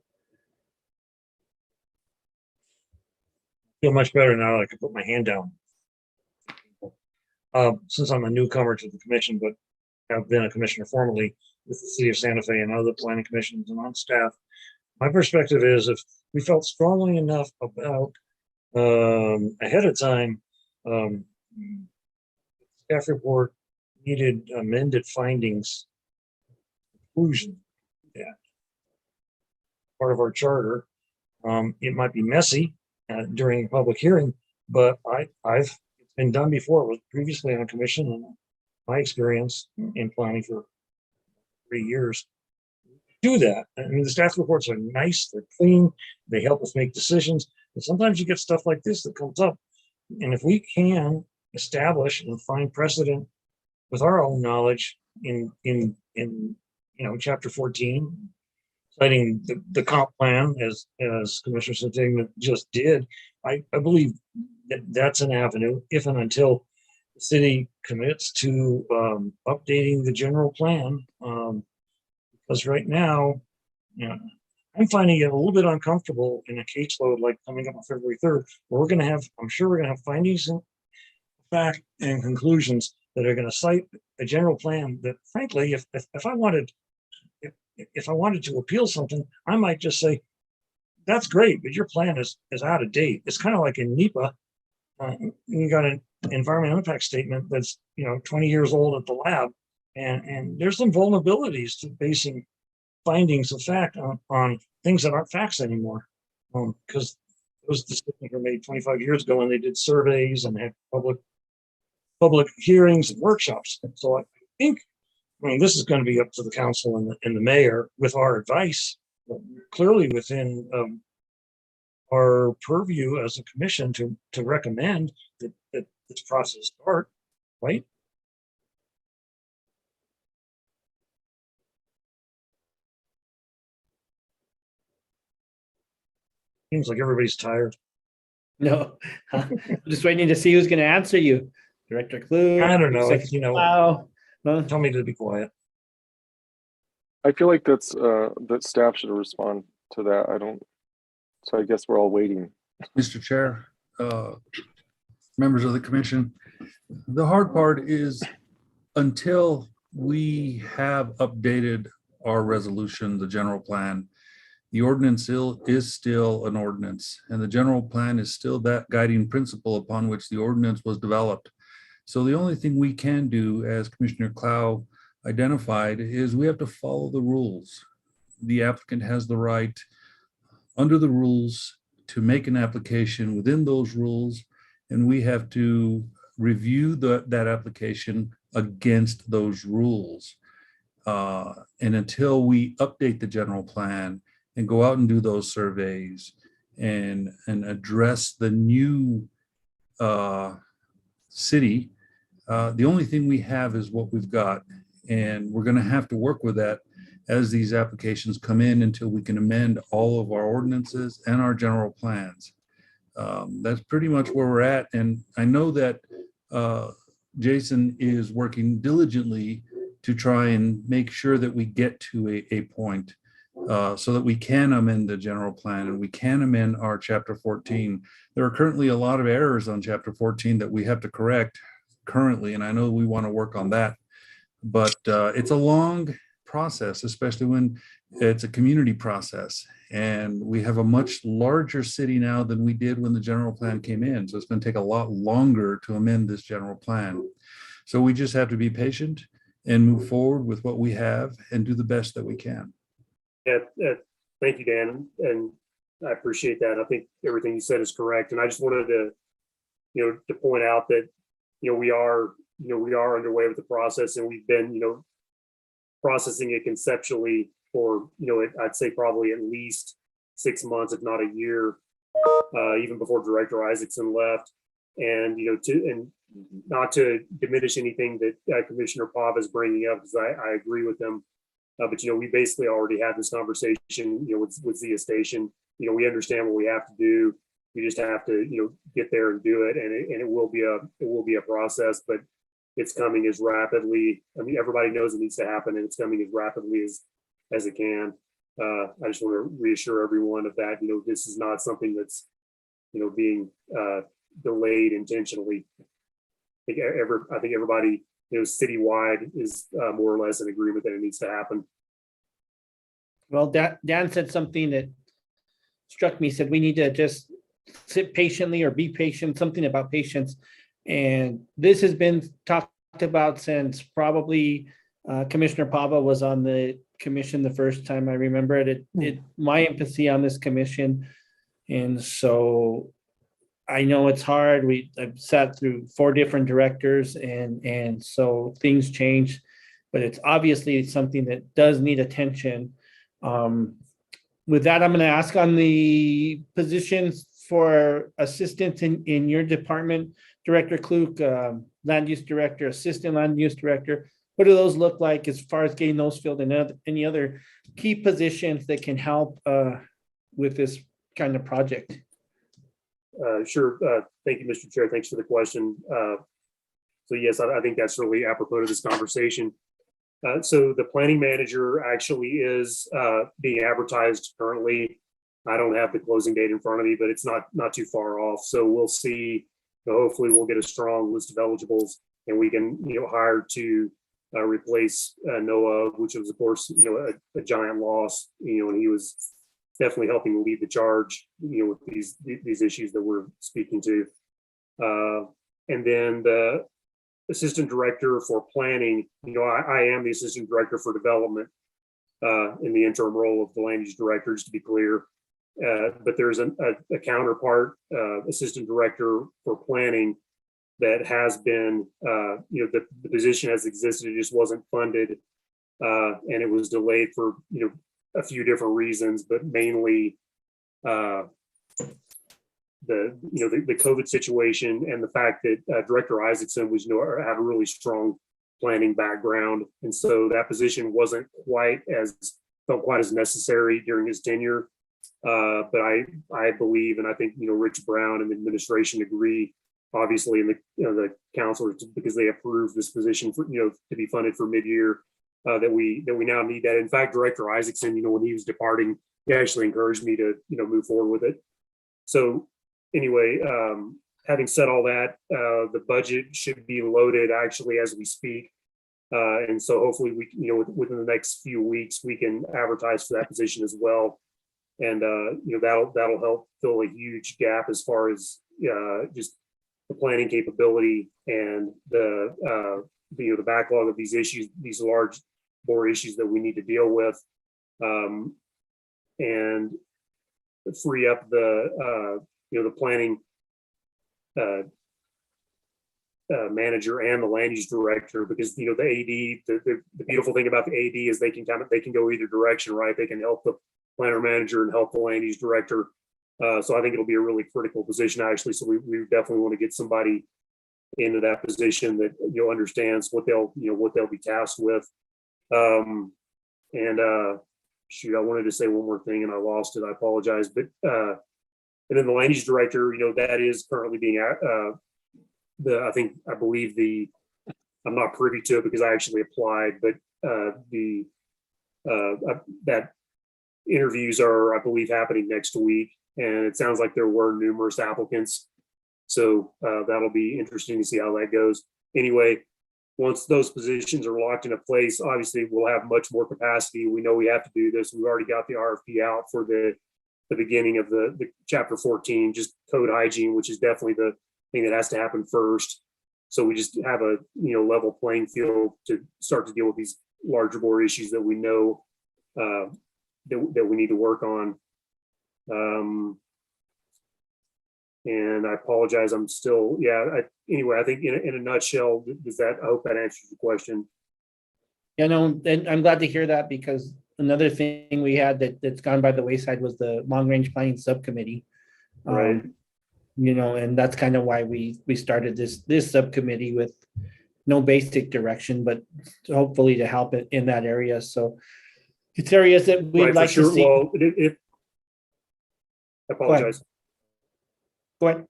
Feel much better now. I can put my hand down. Since I'm a newcomer to the commission, but have been a commissioner formerly with the city of Santa Fe and other planning commissions and on staff, my perspective is if we felt strongly enough about ahead of time, staff report needed amended findings, conclusion, yeah, part of our charter. It might be messy during public hearing, but it's been done before. It was previously on a commission, and my experience in planning for 3 years do that. I mean, the staff reports are nice, they're clean, they help us make decisions. But sometimes you get stuff like this that comes up, and if we can establish and find precedent with our own knowledge in chapter 14, citing the comp plan as Commissioner Santigman just did, I believe that's an avenue if and until the city commits to updating the general plan, because right now, I'm finding it a little bit uncomfortable in a caseload like coming up on February 3rd, where I'm sure we're going to have findings and fact and conclusions that are going to cite a general plan that, frankly, if I wanted to appeal something, I might just say, that's great, but your plan is out of date. It's kind of like in NEPA, you got an environmental impact statement that's 20 years old at the lab, and there's some vulnerabilities to basing findings of fact on things that aren't facts anymore. Because those decisions were made 25 years ago, and they did surveys and had public hearings and workshops. So I think, I mean, this is going to be up to the council and the mayor with our advice, but clearly within our purview as a commission to recommend that this process start, right? Seems like everybody's tired. No, I'm just waiting to see who's going to answer you. Director Klug. I don't know. Secretary Lau. No? Tell me to be quiet. I feel like that's that staff should respond to that. I don't. So I guess we're all waiting. Mr. Chair, members of the commission, the hard part is until we have updated our resolution, the general plan, the ordinance is still an ordinance, and the general plan is still that guiding principle upon which the ordinance was developed. So the only thing we can do, as Commissioner Clow identified, is we have to follow the rules. The applicant has the right, under the rules, to make an application within those rules, and we have to review that application against those rules. And until we update the general plan and go out and do those surveys and address the new city, the only thing we have is what we've got. And we're going to have to work with that as these applications come in until we can amend all of our ordinances and our general plans. That's pretty much where we're at. And I know that Jason is working diligently to try and make sure that we get to a point so that we can amend the general plan and we can amend our chapter 14. There are currently a lot of errors on chapter 14 that we have to correct currently, and I know we want to work on that, but it's a long process, especially when it's a community process, and we have a much larger city now than we did when the general plan came in, so it's going to take a lot longer to amend this general plan. So we just have to be patient and move forward with what we have and do the best that we can. Yeah, thank you, Dan, and I appreciate that. I think everything you said is correct, and I just wanted to, to point out that, we are underway with the process, and we've been, processing it conceptually for, I'd say probably at least 6 months, if not a year, even before Director Isaacson left, and not to diminish anything that Commissioner Pop is bringing up, because I agree with him. But we basically already had this conversation, with Zia Station. We understand what we have to do. We just have to, get there and do it, and it will be a process, but it's coming as rapidly. I mean, everybody knows it needs to happen, and it's coming as rapidly as it can. I just want to reassure everyone of that. This is not something that's, being delayed intentionally. I think everybody, citywide is more or less in agreement that it needs to happen. Well, Dan said something that struck me, said we need to just sit patiently or be patient, something about patience. And this has been talked about since probably Commissioner Pava was on the commission the first time I remember it. My empathy on this commission. And so I know it's hard. I've sat through 4 different directors, and so things change, but it's obviously something that does need attention. With that, I'm going to ask on the positions for assistants in your department, Director Klug, Land Use Director, Assistant Land Use Director. What do those look like as far as getting those filled, and any other key positions that can help with this kind of project? Sure. Thank you, Mr. Chair. Thanks for the question. So yes, I think that's really apropos to this conversation. So the planning manager actually is being advertised currently. I don't have the closing date in front of me, but it's not too far off. So we'll see. Hopefully we'll get a strong list of eligibles, and we can hire to replace Noah, which was of course a giant loss. And he was definitely helping lead the charge with these issues that we're speaking to. And then the assistant director for planning, I am the assistant director for development. in the interim role of the land use directors, to be clear. But there's a counterpart, assistant director for planning that has been, the position has existed, it just wasn't funded. And it was delayed for, a few different reasons, but mainly the COVID situation and the fact that Director Isaacson was, had a really strong planning background. And so that position wasn't felt quite as necessary during his tenure. But I believe, and I think, Rich Brown and the administration agree, obviously, and the counselors, because they approved this position for, to be funded for mid-year, that we now need that. In fact, Director Isaacson, when he was departing, he actually encouraged me to, move forward with it. So anyway, having said all that, the budget should be loaded actually as we speak. And so hopefully we, within the next few weeks, we can advertise for that position as well. And, that'll help fill a huge gap as far as just the planning capability and the backlog of these issues, these large bore issues that we need to deal with, and free up the planning manager and the land use director, because the AD, the beautiful thing about the AD is they can go either direction, right? They can help the planner manager and help the land use director. So I think it'll be a really critical position actually. So we definitely want to get somebody into that position that understands what they'll be tasked with. Shoot, I wanted to say one more thing and I lost it. I apologize. But and then the land use director, that is currently being I believe I'm not privy to it because I actually applied, but that interviews are, I believe, happening next week, and it sounds like there were numerous applicants. So that'll be interesting to see how that goes. Anyway, once those positions are locked into place, obviously we'll have much more capacity. We know we have to do this. We've already got the RFP out for the beginning of the chapter 14, just code hygiene, which is definitely the thing that has to happen first. So we just have a level playing field to start to deal with these larger bore issues that we know that we need to work on. And I apologize. I'm still, anyway, I think in a nutshell, I hope that answers the question. And I'm glad to hear that, because another thing we had that's gone by the wayside was the long range planning subcommittee. Right. And that's kind of why we started this subcommittee with no basic direction, but hopefully to help it in that area. So it's areas that we'd like to see. Well, I apologize. Go ahead.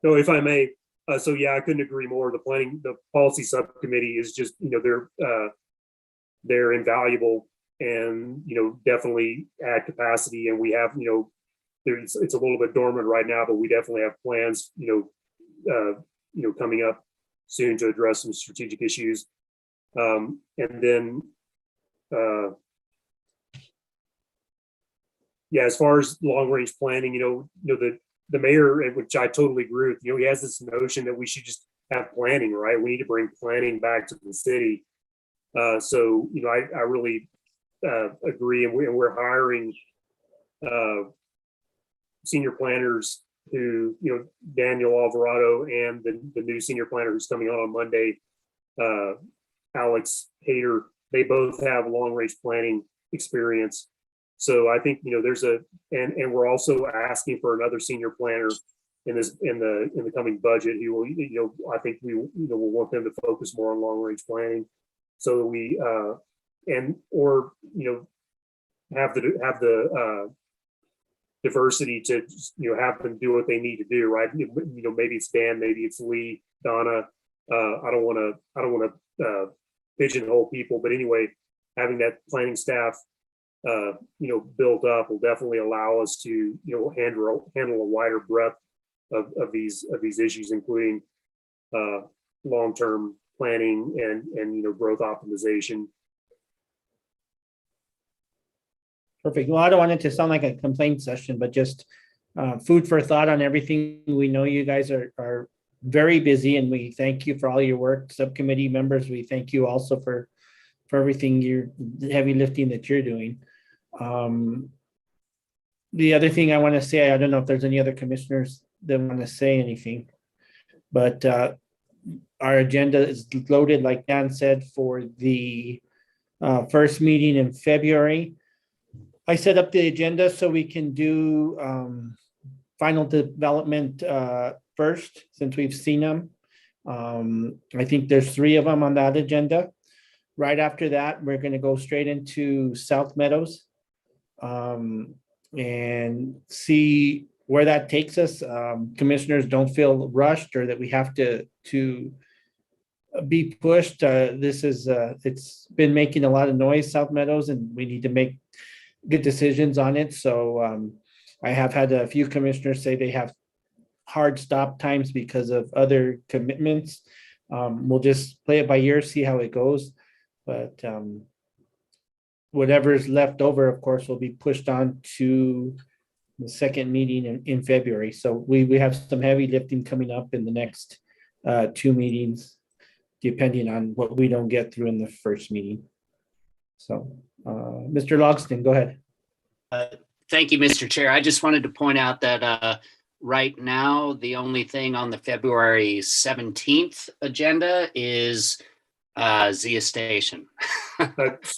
No, if I may. I couldn't agree more. The policy subcommittee is just, they're invaluable and, definitely add capacity. And we have, it's a little bit dormant right now, but we definitely have plans, coming up soon to address some strategic issues. And then, as far as long range planning, the mayor, which I totally agree with, he has this notion that we should just have planning, right? We need to bring planning back to the city. I really agree, and we're hiring senior planners who, Daniel Alvarado and the new senior planner who's coming on Monday, Alex Hader. They both have long range planning experience. So I think, and we're also asking for another senior planner in the coming budget. He will, I think we'll want them to focus more on long range planning, so that we have the diversity to have them do what they need to do, right? Maybe it's Dan, maybe it's Lee, Donna. I don't want to pigeonhole people, but anyway, having that planning staff built up will definitely allow us to handle a wider breadth of these issues, including long-term planning and growth optimization. Perfect. Well, I don't want it to sound like a complaint session, but just food for thought on everything. We know you guys are very busy, and we thank you for all your work. Subcommittee members, we thank you also for for everything the heavy lifting that you're doing. The other thing I want to say, I don't know if there's any other commissioners that want to say anything, but our agenda is loaded, like Dan said, for the first meeting in February. I set up the agenda so we can do final development first, since we've seen them. I think there's 3 of them on that agenda. Right after that, we're going to go straight into South Meadows and see where that takes us. Commissioners don't feel rushed or that we have to be pushed. This is it's been making a lot of noise, South Meadows, and we need to make good decisions on it. So I have had a few commissioners say they have hard stop times because of other commitments. We'll just play it by ear, see how it goes. But whatever's left over, of course, will be pushed on to the second meeting in February. So we have some heavy lifting coming up in the next 2 meetings, depending on what we don't get through in the first meeting. So, Mr. Logston, go ahead. Thank you, Mr. Chair. I just wanted to point out that right now, the only thing on the February 17th agenda is Zia Station.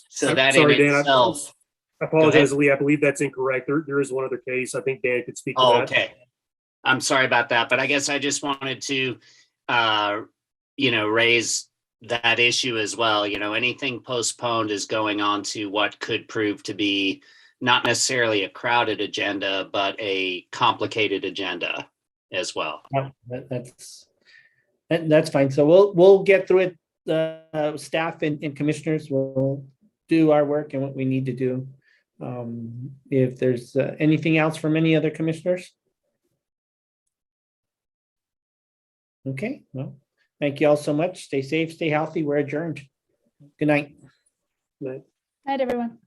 So that in itself. I apologize, Lee. I believe that's incorrect. There is one other case. I think Dan could speak to that. Okay. I'm sorry about that, but I guess I just wanted to, raise that issue as well. Anything postponed is going on to what could prove to be not necessarily a crowded agenda, but a complicated agenda as well. Yeah, that's fine. So we'll get through it. Staff and commissioners will do our work and what we need to do. If there's anything else from any other commissioners. Okay, well, thank you all so much. Stay safe, stay healthy. We're adjourned. Good night. Good night. Night, everyone.